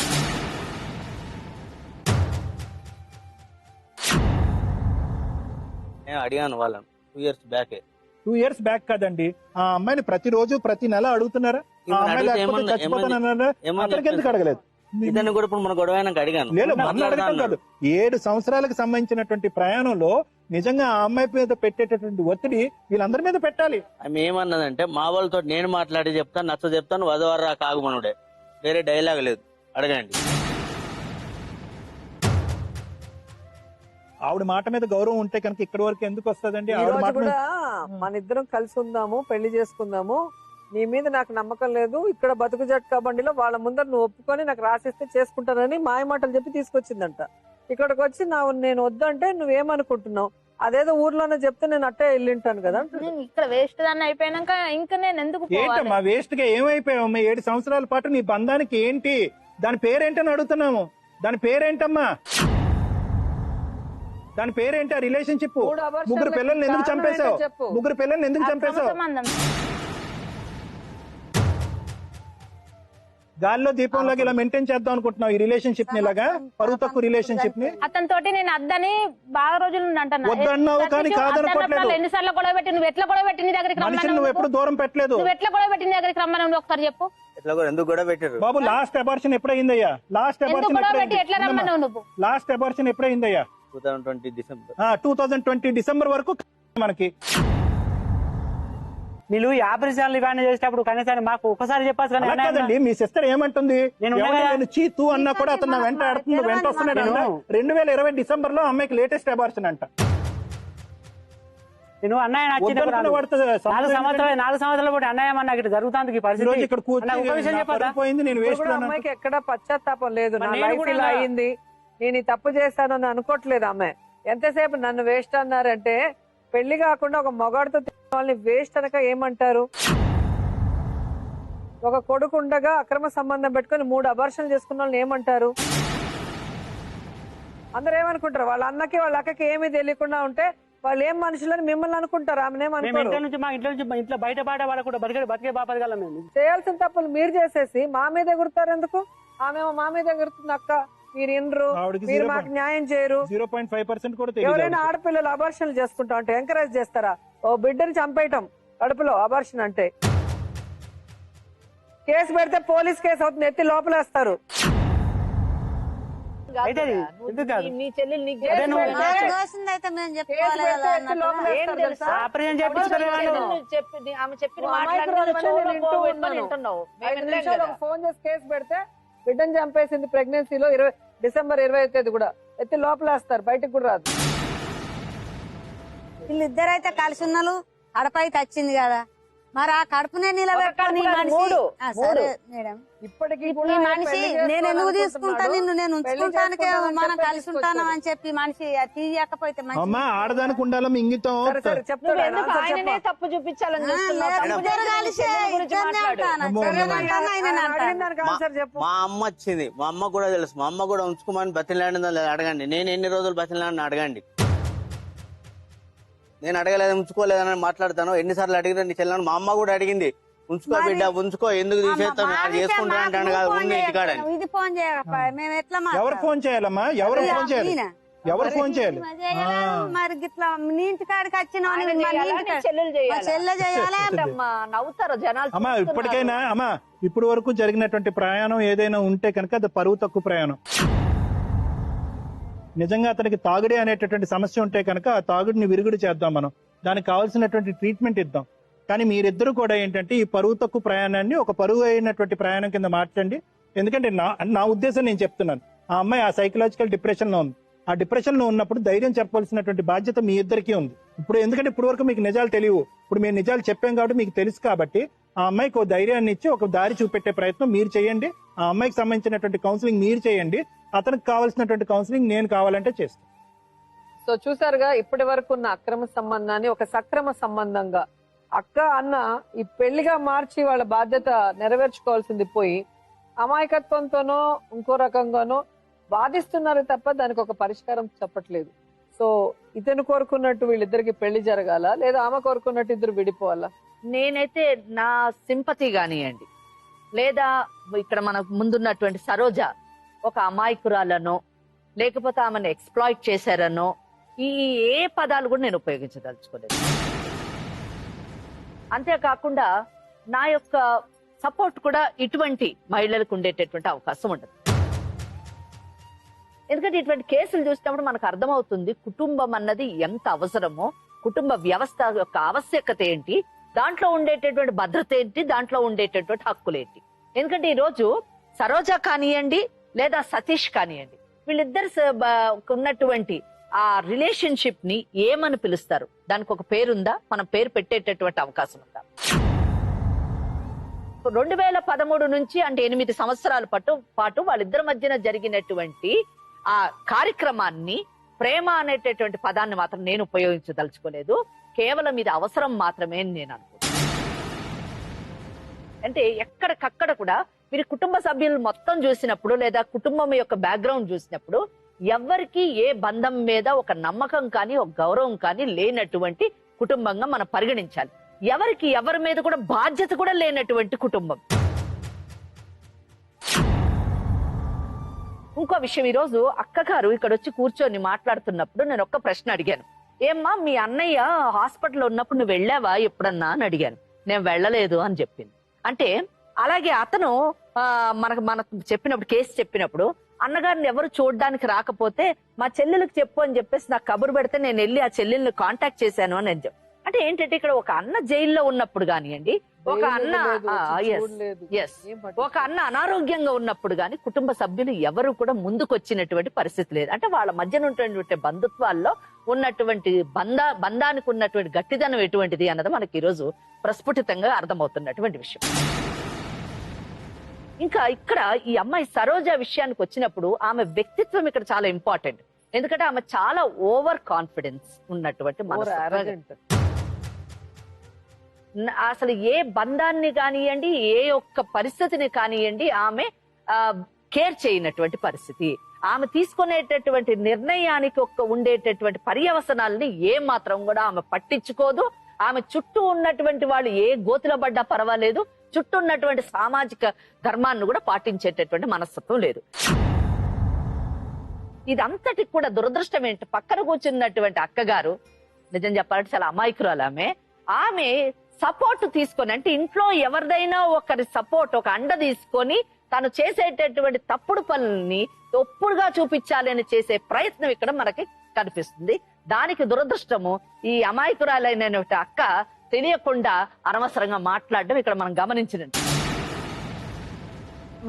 నేను అడిగాను వాళ్ళని 2 years బ్యాక్. 2 years బ్యాక్ కాదండి, ఆ అమ్మాయిని ప్రతిరోజు ప్రతి నెల అడుగుతున్నారా? ఆ అమ్మాయి లేకపోతే చచ్చిపోతానన్నారా? అతనికి ఎందుకు అడగలేదు? ఇతను కూడా ఇప్పుడు మన గొడవ అయినాక అడిగాను. లేదు, మన అడగటం కాదు, 7 సంవత్సరాలకు సంబంధించినటువంటి ప్రయాణంలో నిజంగా ఆ అమ్మాయి మీద పెట్టేటటువంటి ఒత్తిడి వీళ్ళందరి మీద పెట్టాలి. ఆమె ఏమన్నదంటే, మా వాళ్ళతో నేను మాట్లాడి చెప్తాను, నచ్చ చెప్తాను, వదవరా కాగుమనుడే, వేరే డైలాగ్ లేదు, అడగండి. ఆవిడ మాట మీద గౌరవం ఉంటే కనుక ఇక్కడి వరకు ఎందుకు వస్తుందండి? ఈ ఆవిడ రోజు మాట మీద కూడా మన ఇద్దరం కలిసి ఉందాము, పెళ్లి చేసుకుందాము, నీ మీద నాకు నమ్మకం లేదు, ఇక్కడ బతుకు జట్కా బండిలో వాళ్ళ ముందర నువ్వు ఒప్పుకొని నాకు రాసిస్తే చేసుకుంటానని మాయ మాటలు చెప్పి తీసుకొచ్చిందంట. ఇక్కడికి వచ్చి నేను వద్దంటే నువ్వేమనుకుంటున్నావు? అదేదో ఊర్లోనే చెప్తే నేను అట్టే వెళ్ళింటాను కదా. నేను ఇక్కడ వేస్ట్ దాన్ని అయిపోయినాక ఇంకా నేను ఎందుకు పోవాలి? ఏంటమ్మా వేస్ట్ గా ఏమైపోయావమ్మా? 7 సంవత్సరాల పాటు నీ బంధానికి ఏంటి, దాని పేరేంటని అడుగుతున్నాము. దాని పేరేంటమ్మా? దాని పేరేంటి? ఆ రిలేషన్షిప్. 3 abortions 3 పిల్లల్ని ఎందుకు కారణం చంపేశావు? ఏంటో చెప్పు. 3 పిల్లల్ని ఎందుకు చంపేశావు? సంబంధం గాల్లో దీపంలాగా ఇలా మెయింటైన్ చేద్దాం అనుకుంటున్నావు ఈ రిలేషన్షిప్ ని, ఇలాగా పరువు తక్కువ రిలేషన్షిప్ ని. అతనితోటి నేను అద్దని బాగా రోజులు నుండి అంటున్నా. వద్దన్నావు కానీ కాదనుకోవట్లేదు. ఎన్నిసార్లు గొడవ పెట్టి నువ్వు ఎట్లా గొడవ పెట్టి నీ దగ్గరికి మనిషిని నువ్వు ఎప్పుడు దూరం పెట్టలేదు. నువ్వు ఎట్లా గొడవ పెట్టి నీ దగ్గరికి రమ్మని నువ్వు ఒకసారి చెప్పు. ఎట్లా కూడా ఎందుకు గొడవ పెట్టారు బాబు? లాస్ట్ అబార్షన్ ఎప్పుడైందయ్యా? లాస్ట్ ఎందుకు అబార్షన్ గొడవ పెట్టి ఎట్లా రమ్మన్నావు నువ్వు? లాస్ట్ అబార్షన్ ఎప్పుడైందయ్యా? 2020 డిసెంబర్. 2020 డిసెంబర్ వరకు మనకి. వీళ్ళు ఈ ఆపరేషన్లు ఇవన్నీ చేసేటప్పుడు కనీసం మాకు ఒకసారి చెప్పాల్సి కానీ అలా కాదండి, మీ సిస్టర్ ఏమంటుంది? నేను నేను చీతూ అన్నా కూడా అతను నా వెంట ఆడుతుంది, వెంట వస్తున్నాడు. 2020 డిసెంబర్ లో అమ్మాయికి లేటెస్ట్ అబార్షన్ అంట. నేను అన్నయ్య వద్దనుకున్న వాడితో సంబంధం 4 సంవత్సరాలు కూడా అన్నయ్య నాకు ఇట్లా జరుగుతుంది ఈ రోజు ఇక్కడ కూర్చొని ఒక విషయం నా చెప్పదా? పరువు పోయింది, నేను ఇప్పుడు వేస్ట్ కూడా అమ్మాయికి ఎక్కడ పశ్చాత్తాపం లేదు, నా మరి నేను లైఫ్ కూడా ఇలా అయింది, నేను ఈ తప్పు చేశానని అనుకోవట్లేదు ఆమె. ఎంతసేపు నన్ను వేస్ట్ అన్నారంటే, పెళ్లి కాకుండా ఒక మగాడితో వాళ్ళని వేస్ట్ అనక ఏమంటారు? ఒక కొడుకు ఉండగా అక్రమ సంబంధం పెట్టుకొని 3 అబార్షన్లు చేసుకున్న వాళ్ళని ఏమంటారు? అందరూ ఏమనుకుంటారు? వాళ్ళ అన్నకి వాళ్ళ అక్కకి ఏమీ తెలియకుండా ఉంటే వాళ్ళు ఏం మనుషులని మిమ్మల్ని అనుకుంటారు, ఆమె మేము ఏమనుకోరు. ఇంట్లో నుంచి మా ఇంట్లో బయట పాడే వాళ్ళకు బతికే బాపదగలం మేము. చేయాల్సిన తప్పులు మీరు చేసేసి మా మీద ఎగురుతారు ఎందుకు? ఆమె మా మీద ఎగురుతుంది. అక్క మీరు ఇన్రు, ఆవిడకి మీరు మాకు న్యాయం చేయరు. 0.5% కూడా తెలియదు. ఎవరైనా ఆడపిల్లలు అబార్షన్లు చేసుకుంటా అంటే ఎంకరేజ్ చేస్తారా? ఓ బిడ్డని చంపేయటం కడుపులో అబార్షన్ అంటే. కేసు పెడితే పోలీస్ కేసు అవుతుంది, ఎత్తి లోపలేస్తారు. అయితే ఎందుకు కాదు? నీ చెల్లెలు నీకు కేసు అదే నువ్వు- పెడితే- నాకు దోషింది అయితే మేము కేసు చెప్పుకోవాలి పెడితే కదా ఎత్తి అన్నట్టుగా. లోపలేస్తారు ఏం తెలుసా? తెలుసా? ఆపరేషన్ చేయించుకోలేదు ఆమె చెప్పిన నువ్వు అమాయకురాలివని నేను వింటూ ఉన్నాను. 5 నిమిషాలు ఒక ఫోన్ చేసి కేసు పెడితే బిడ్డని చంపేసింది ప్రెగ్నెన్సీలో డిసెంబర్ 20వ తేదీ కూడా ఎత్తి లోపలేస్తారు, బయటకు కూడా రాదు. వీళ్ళిద్దరైతే కలిసి ఉన్నలు అడపైతే వచ్చింది కదా, మరి ఆ కడుపునే నిలబెట్టుకొని ఒక కడుపు కాదు, మనిషి. మూడు. ఆ, సరే మేడం. ఇప్పటికీ ఈ కూడా మనిషి పెళ్లి నేను ఎందుకు చేసుకోవాలనుకుంటున్నాడు. తీసుకుంటా నిన్ను, నేను పెళ్లి ఉంచుకుంటానికే చేసుకుంటానని మనం చెప్పి కలిసి ఉంటానం అని చెప్పి మనిషి అది తీయకపోతే అమ్మా ఆడదానికి ఉండాలమ్మ ఇంగితం. సరే సరే చెప్తాడు నువ్వు ఆయన, ఎందుకు ఆన్సర్ ఆయననే చెప్పు. తప్పు చూపించాలని ఆ, చూస్తున్నావు? లేదు, తప్పు ఇద్దరు చేసిన కలిసి చెల్లెల గురించి ఇద్దరినే మాట్లాడు. అంటాను. అమ్మో, చెల్లెలు అమ్మో. అంటాను, ఆయనని ఆయన అంటాను. అడిగిన దానికి ఆన్సర్ చెప్పు. మా అమ్మ వచ్చింది, మా అమ్మ కూడా తెలుసు. మా అమ్మ కూడా ఉంచుకోమని బతిలాడిందో లేదో అడగండి. నేను ఎన్ని రోజులు బతిలాడిని అడగండి. నేను అడగలేదు, ఉంచుకోలేదని మాట్లాడతాను. ఎన్నిసార్లు అడిగినా నీ చెల్లెని మా అమ్మ కూడా అడిగింది, ఉంచుకో బిడ్డ ఉంచుకో, ఎందుకు తీసేస్తాను, మా అది చేసుకుంటా విషయం అంటాను మాకు కాదు, ఫోన్ ఉంది ఇంటికాడని. చేయకపోయినా, ఇది ఫోన్ చేయకపోయా మేము ఎట్లా ఎవరు మాట్లాడాలి? ఫోన్ చేయాలమ్మా? ఎవరు ఫోన్ చేయాలి? ఈయన. ఎవరు ఫోన్ చేయాలి? ఈమె చేయలేదు, మరి గిట్లా నీ ఇంటికాడికి వచ్చిన ఆయన చేయాలా? నీ చెల్లెలు మా చేయాలా? చెల్లె చేయాలా? అమ్మా, నవ్వుతారు జనాలు అమ్మా చూస్తున్నారు. ఇప్పటికైనా అమ్మా ఇప్పుడు వరకు జరిగినటువంటి ప్రయాణం ఏదైనా ఉంటే కనుక అది పరువు తక్కువ ప్రయాణం. నిజంగా అతనికి తాగుడే అనేటటువంటి సమస్య ఉంటే కనుక ఆ తాగుడిని విరుగుడు చేద్దాం, మనం దానికి కావాల్సినటువంటి ట్రీట్మెంట్ ఇద్దాం. కానీ మీరిద్దరు కూడా ఏంటంటే ఈ పరువు తక్కువ ప్రయాణాన్ని ఒక పరువు అయినటువంటి ప్రయాణం కింద మార్చండి. ఎందుకంటే నా ఉద్దేశం నేను చెప్తున్నాను, ఆ అమ్మాయి ఆ సైకలాజికల్ డిప్రెషన్ లో ఉంది. ఆ డిప్రెషన్ లో ఉన్నప్పుడు ధైర్యం చెప్పవలసినటువంటి బాధ్యత మీ ఇద్దరికీ ఉంది. ఇప్పుడు ఎందుకంటే ఇప్పుడు వరకు మీకు నిజాలు తెలియవు, ఇప్పుడు మేము నిజాలు చెప్పాం కాబట్టి మీకు తెలుసు. కాబట్టి ఆ అమ్మాయికి ఒక ధైర్యాన్ని ఇచ్చి ఒక దారి చూపెట్టే ప్రయత్నం మీరు చేయండి. ఆ అమ్మాయికి సంబంధించినటువంటి కౌన్సిలింగ్ మీరు చేయండి, అతనికి కావాల్సినటువంటి కౌన్సిలింగ్ నేను కావాలంటే చేస్తాను. సో చూసారుగా ఇప్పటి వరకు ఉన్న అక్రమ సంబంధాన్ని ఒక సక్రమ సంబంధంగా అక్క అన్న ఈ పెళ్లిగా మార్చి వాళ్ళ బాధ్యత నెరవేర్చుకోవాల్సింది పోయి అమాయకత్వంతోనో ఇంకో రకంగానో బాధిస్తున్నారు తప్ప దానికి ఒక పరిష్కారం చెప్పట్లేదు. సో ఇతను కోరుకున్నట్టు వీళ్ళిద్దరికి పెళ్లి జరగాల, లేదా ఆమె కోరుకున్నట్టు ఇద్దరు విడిపోవాలా? నేనైతే నా సింపతి కానివ్వండి, లేదా ఇక్కడ మనకు ముందున్నటువంటి సరోజ ఒక అమాయకురాలనో లేకపోతే ఆమెను ఎక్స్ప్లాయిట్ చేశారనో ఈ ఏ పదాలు కూడా నేను ఉపయోగించదలుచుకోలేదు. అంతేకాకుండా నా యొక్క సపోర్ట్ కూడా ఇటువంటి మహిళలకు ఉండేటటువంటి అవకాశం ఉండదు. ఎందుకంటే ఇటువంటి కేసులు చూసినప్పుడు మనకు అర్థమవుతుంది కుటుంబం అన్నది ఎంత అవసరమో, కుటుంబ వ్యవస్థ యొక్క ఆవశ్యకత ఏంటి, దాంట్లో ఉండేటటువంటి భద్రత ఏంటి, దాంట్లో ఉండేటటువంటి హక్కులు ఏంటి. ఎందుకంటే ఈ రోజు సరోజ కానివ్వండి లేదా సతీష్ కానివ్వండి, వీళ్ళిద్దరు ఉన్నటువంటి ఆ రిలేషన్షిప్ ని ఏమని పిలుస్తారు? దానికి ఒక పేరుందా? మనం పేరు పెట్టేటటువంటి అవకాశం ఉందా? 2013 నుంచి అంటే 8 సంవత్సరాల పాటు వాళ్ళిద్దరి మధ్యన జరిగినటువంటి ఆ కార్యక్రమాన్ని ప్రేమ అనేటటువంటి పదాన్ని మాత్రం నేను ఉపయోగించదలుచుకోలేదు. కేవలం ఇది అవసరం మాత్రమే అని నేను అనుకుంటున్నాను. అంటే ఎక్కడికక్కడ కూడా మీరు కుటుంబ సభ్యులు మొత్తం చూసినప్పుడు లేదా కుటుంబం యొక్క బ్యాక్గ్రౌండ్ చూసినప్పుడు ఎవరికి ఏ బంధం మీద ఒక నమ్మకం కానీ ఒక గౌరవం కానీ లేనటువంటి కుటుంబంగా మనం పరిగణించాలి. ఎవరికి ఎవరి మీద కూడా బాధ్యత కూడా లేనటువంటి కుటుంబం. ఇంకో విషయం, ఈ రోజు అక్కగారు ఇక్కడ వచ్చి కూర్చొని మాట్లాడుతున్నప్పుడు నేను ఒక్క ప్రశ్న అడిగాను. ఏమ్మా మీ అన్నయ్య హాస్పిటల్లో ఉన్నప్పుడు నువ్వు వెళ్ళావా ఎప్పుడన్నా అని అడిగాను. నేను వెళ్ళలేదు అని చెప్పింది. అంటే అలాగే అతను మనకు చెప్పినప్పుడు కేసు చెప్పినప్పుడు అన్నగారిని ఎవరు చూడడానికి రాకపోతే మా చెల్లెలకు చెప్పు అని చెప్పేసి నాకు కబురు పెడితే నేను వెళ్ళి ఆ చెల్లెల్ని కాంటాక్ట్ చేశాను అని చెప్పి. అంటే ఏంటంటే ఇక్కడ ఒక అన్న జైల్లో ఉన్నప్పుడు కానివ్వండి, ఒక అన్న ఒక అన్న అనారోగ్యంగా ఉన్నప్పుడు గాని కుటుంబ సభ్యులు ఎవరు కూడా ముందుకు వచ్చినటువంటి పరిస్థితి లేదు. అంటే వాళ్ళ మధ్యన ఉన్నటువంటి బంధుత్వాల్లో ఉన్నటువంటి బంధానికి ఉన్నటువంటి గట్టిదనం ఎటువంటిది అన్నది మనకి ఈరోజు ప్రస్ఫుటితంగా అర్థమవుతున్నటువంటి విషయం. ఇంకా ఇక్కడ ఈ అమ్మాయి సరోజ విషయానికి వచ్చినప్పుడు ఆమె వ్యక్తిత్వం ఇక్కడ చాలా ఇంపార్టెంట్. ఎందుకంటే ఆమె చాలా ఓవర్ కాన్ఫిడెన్స్ ఉన్నటువంటి మనసు. అసలు ఏ బంధాన్ని కానివ్వండి, ఏ ఒక్క పరిస్థితిని కానివ్వండి ఆమె కేర్ చేయనటువంటి పరిస్థితి. ఆమె తీసుకునేటటువంటి నిర్ణయానికి ఉండేటటువంటి పర్యవసనాలని ఏ మాత్రం కూడా ఆమె పట్టించుకోదు. ఆమె చుట్టూ ఉన్నటువంటి వాళ్ళు ఏ గోతులో పడ్డా పర్వాలేదు, చుట్టూ ఉన్నటువంటి సామాజిక ధర్మాన్ని కూడా పాటించేటటువంటి మనస్తత్వం లేదు. ఇదంతటికి కూడా దురదృష్టం ఏంటి, పక్కన కూర్చున్నటువంటి అక్కగారు నిజం చెప్పాలంటే చాలా అమాయకురాలు. ఆమె సపోర్ట్ తీసుకొని, అంటే ఇంట్లో ఎవరిదైనా ఒకరి సపోర్ట్, ఒక అండ తీసుకొని తను చేసేటటువంటి తప్పుడు పనుల్ని తప్పుడుగా చూపించాలి అని చేసే ప్రయత్నం ఇక్కడ మనకి కనిపిస్తుంది. దానికి దురదృష్టము ఈ అమాయకురాలైన అక్క తెలియకుండా అనవసరంగా మాట్లాడడం ఇక్కడ మనం గమనించినట్టు.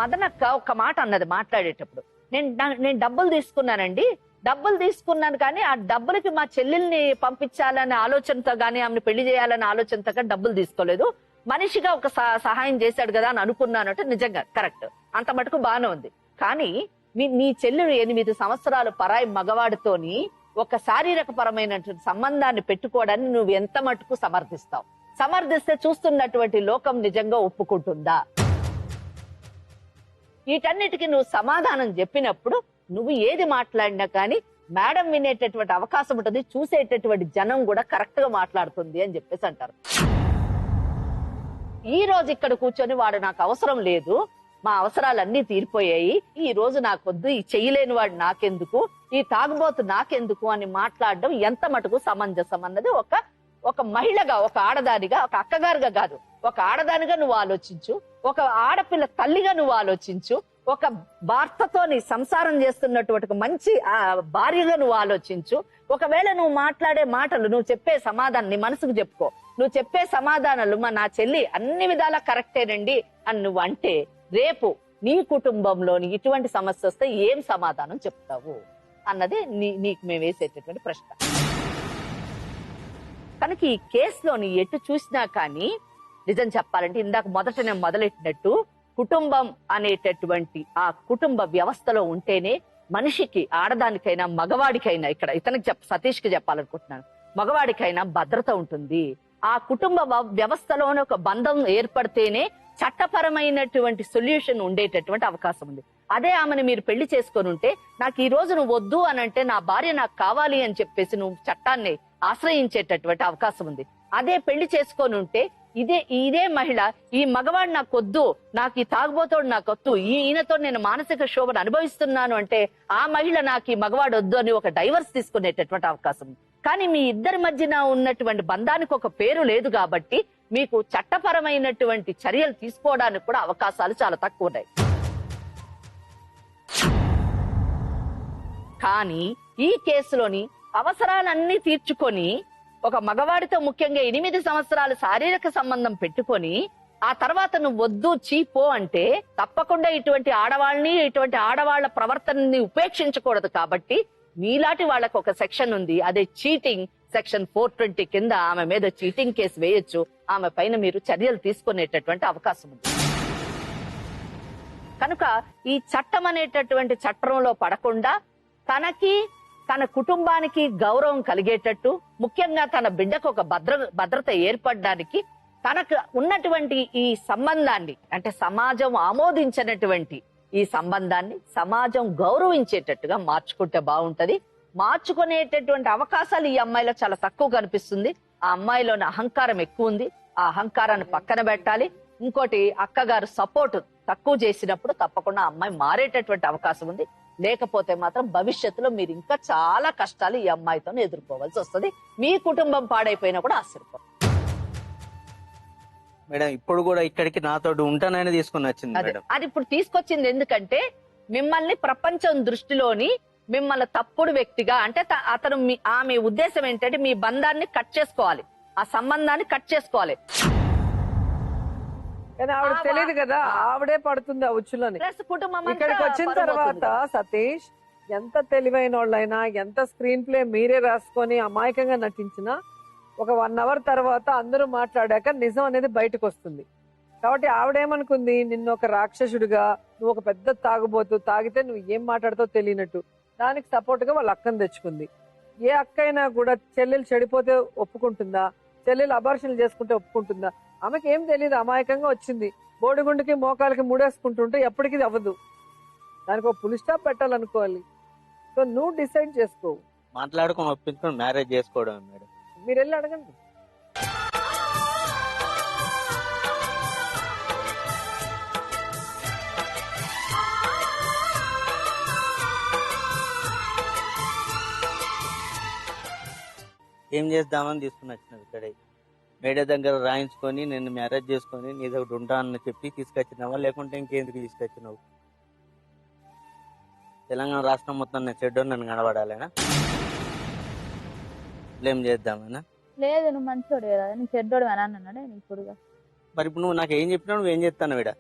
మదనక్క ఒక మాట అన్నది మాట్లాడేటప్పుడు, నేను డబ్బులు తీసుకున్నానండి, డబ్బులు తీసుకున్నాను కానీ ఆ డబ్బులకి మా చెల్లెల్ని పంపించాలనే ఆలోచనతో గానీ ఆమెను పెళ్లి చేయాలనే ఆలోచనతో కానీ డబ్బులు తీసుకోలేదు, మనిషిగా ఒక సహాయం చేశాడు కదా అని అనుకున్నానంటే నిజంగా కరెక్ట్, అంత మటుకు బాగానే ఉంది. కానీ నీ చెల్లెలు 8 సంవత్సరాలు పరాయి మగవాడితోని ఒక శారీరక పరమైనటువంటి సంబంధాన్ని పెట్టుకోవడాన్ని నువ్వు ఎంత మటుకు సమర్థిస్తావు? సమర్థిస్తే చూస్తున్నటువంటి లోకం నిజంగా ఒప్పుకుంటుందా? వీటన్నిటికీ నువ్వు సమాధానం చెప్పినప్పుడు నువ్వు ఏది మాట్లాడినా కానీ మేడం వినేటటువంటి అవకాశం ఉంటుంది, చూసేటటువంటి జనం కూడా కరెక్ట్ గా మాట్లాడుతుంది అని చెప్పేసి అంటారు. ఈ రోజు ఇక్కడ కూర్చొని వాడు నాకు అవసరం లేదు, మా అవసరాలన్నీ తీరిపోయాయి, ఈ రోజు నాకొద్దు, ఈ చెయ్యలేని వాడు నాకెందుకు, ఈ తాగుబోతు నాకెందుకు అని మాట్లాడడం ఎంత మటుకు సమంజసం అన్నది ఒక మహిళగా, ఒక ఆడదానిగా, ఒక అక్కగారుగా కాదు, ఒక ఆడదానిగా నువ్వు ఆలోచించు, ఒక ఆడపిల్ల తల్లిగా నువ్వు ఆలోచించు, ఒక భర్తతోని సంసారం చేస్తున్నటువంటి మంచి భార్యగా నువ్వు ఆలోచించు. ఒకవేళ నువ్వు మాట్లాడే మాటలు, నువ్వు చెప్పే సమాధానం నీ మనసుకు చెప్పుకో, నువ్వు చెప్పే సమాధానాలు నా చెల్లి అన్ని విధాలా కరెక్టేనండి అని నువ్వు అంటే, రేపు నీ కుటుంబంలోని ఇటువంటి సమస్య వస్తే ఏం సమాధానం చెప్తావు అన్నది నీకు మేము వేసేటటువంటి ప్రశ్న. కనుక ఈ కేసులోని ఎటు చూసినా కానీ నిజం చెప్పాలంటే ఇందాక మొదట నేను మొదలెట్టినట్టు కుటుంబం అనేటటువంటి ఆ కుటుంబ వ్యవస్థలో ఉంటేనే మనిషికి, ఆడదానికైనా మగవాడికైనా, ఇక్కడ ఇతనికి సతీష్ కి చెప్పాలనుకుంటున్నాను, మగవాడికైనా భద్రత ఉంటుంది. ఆ కుటుంబ వ్యవస్థలోనే ఒక బంధం ఏర్పడితేనే చట్టపరమైనటువంటి సొల్యూషన్ ఉండేటటువంటి అవకాశం ఉంది. అదే ఆమెను మీరు పెళ్లి చేసుకొని ఉంటే, నాకు ఈ రోజు నువ్వు వద్దు అని అంటే నా భార్య నాకు కావాలి అని చెప్పేసి నువ్వు చట్టాన్ని ఆశ్రయించేటటువంటి అవకాశం ఉంది. అదే పెళ్లి చేసుకొని ఉంటే ఇదే మహిళ, ఈ మగవాడు నాకు వద్దు, నాకు ఈ తాగుబోతోడు నాకు వద్దు, ఈయనతో నేను మానసిక శోభను అనుభవిస్తున్నాను అంటే ఆ మహిళ నాకు ఈ మగవాడు వద్దు అని ఒక డైవర్స్ తీసుకునేటటువంటి అవకాశం ఉంది. కానీ మీ ఇద్దరి మధ్యన ఉన్నటువంటి బంధానికి ఒక పేరు లేదు కాబట్టి మీకు చట్టపరమైనటువంటి చర్యలు తీసుకోవడానికి కూడా అవకాశాలు చాలా తక్కువ ఉన్నాయి. కానీ ఈ కేసులోని అవసరాలన్నీ తీర్చుకొని ఒక మగవాడితో ముఖ్యంగా 8 సంవత్సరాలు శారీరక సంబంధం పెట్టుకొని ఆ తర్వాత నువ్వు వద్దు చీపో అంటే తప్పకుండా ఇటువంటి ఆడవాళ్ళని, ఇటువంటి ఆడవాళ్ల ప్రవర్తనని ఉపేక్షించకూడదు. కాబట్టి మీలాంటి వాళ్ళకు ఒక సెక్షన్ ఉంది, అదే చీటింగ్ సెక్షన్ 420 కింద ఆమె మీద చీటింగ్ కేసు వేయొచ్చు, ఆమె పైన మీరు చర్యలు తీసుకునేటటువంటి అవకాశం ఉంది. కనుక ఈ చట్టం అనేటటువంటి చట్టంలో పడకుండా తనకి, తన కుటుంబానికి గౌరవం కలిగేటట్టు, ముఖ్యంగా తన బిడ్డకు ఒక భద్రత ఏర్పడడానికి తనకు ఉన్నటువంటి ఈ సంబంధాన్ని, అంటే సమాజం ఆమోదించినటువంటి ఈ సంబంధాన్ని సమాజం గౌరవించేటట్టుగా మార్చుకుంటే బాగుంటది. మార్చుకునేటటువంటి అవకాశాలు ఈ అమ్మాయిలో చాలా తక్కువ కనిపిస్తుంది. ఆ అమ్మాయిలోని అహంకారం ఎక్కువ ఉంది, ఆ అహంకారాన్ని పక్కన పెట్టాలి. ఇంకోటి, అక్కగారు సపోర్ట్ తక్కువ చేసినప్పుడు తప్పకుండా ఆ అమ్మాయి మారేటటువంటి అవకాశం ఉంది. లేకపోతే మాత్రం భవిష్యత్తులో మీరు ఇంకా చాలా కష్టాలు ఈ అమ్మాయితో ఎదుర్కోవాల్సి వస్తుంది. మీ కుటుంబం పాడైపోయినా కూడా ఆశ్చర్యపోదు. మేడం ఇప్పుడు కూడా ఇక్కడికి నాతో ఉంటానని తీసుకుని వచ్చింది మేడం. అది ఇప్పుడు తీసుకొచ్చింది ఎందుకంటే మిమ్మల్ని ప్రపంచం దృష్టిలోని మిమ్మల్ని తప్పుడు వ్యక్తిగా, అంటే అతను ఆమె ఉద్దేశం ఏంటంటే మీ బంధాన్ని కట్ చేసుకోవాలి, ఆ సంబంధాన్ని కట్ చేసుకోవాలి. కానీ ఆవిడ తెలియదు కదా, ఆవిడే పడుతుంది ఆ ఉచ్చులని. ఇక్కడికి వచ్చిన తర్వాత సతీష్ ఎంత తెలివైన వాళ్ళైనా, ఎంత స్క్రీన్ ప్లే మీరే రాసుకొని అమాయకంగా నటించినా ఒక 1 hour తర్వాత అందరూ మాట్లాడాక నిజం అనేది బయటకు వస్తుంది. కాబట్టి ఆవిడేమనుకుంది, నిన్ను ఒక రాక్షసుడిగా, నువ్వు ఒక పెద్ద తాగుబోతు, తాగితే నువ్వు ఏం మాట్లాడుతావు తెలియనట్టు, దానికి సపోర్ట్ గా వాళ్ళ అక్కను తెచ్చుకుంది. ఏ అక్క అయినా కూడా చెల్లెలు చెడిపోతే ఒప్పుకుంటుందా? చెల్లెలు అబార్షన్లు చేసుకుంటే ఒప్పుకుంటుందా? ఆమెకి ఏం తెలియదు, అమాయకంగా వచ్చింది. బోడిగుండుకి మోకాలకి ముడేసుకుంటుంటే ఎప్పటికీ అవ్వదు. దానికి ఒక పులి స్టాప్ పెట్టాలనుకోవాలి. సో నువ్వు డిసైడ్ చేసుకో. మాట్లాడుకొని ఒప్పించుకొని మ్యారేజ్ చేసుకోవడం మేడం. మీరు వెళ్ళి అడగండి. ఏం చేద్దామని తీసుకుని వచ్చినది ఇక్కడే మేడ దగ్గర రాయించుకొని నేను మ్యారేజ్ చేసుకొని నీ దగ్గర ఉంటా అని చెప్పి తీసుకొచ్చినావా, లేకుంటే ఇంకెందుకు తీసుకొచ్చినావు? తెలంగాణ రాష్ట్రం మొత్తం నేను చెడ్డో నన్ను కనబడాలేనా? ఏం చేద్దామనా? లేదు నువ్వు మంచోడు కదా, నేను చెడ్డోడు అని అన్నాడే ఇప్పుడు. మరి ఇప్పుడు నువ్వు నాకు ఏం చెప్పినావు, నువ్వు ఏం చెప్తాను వీడ?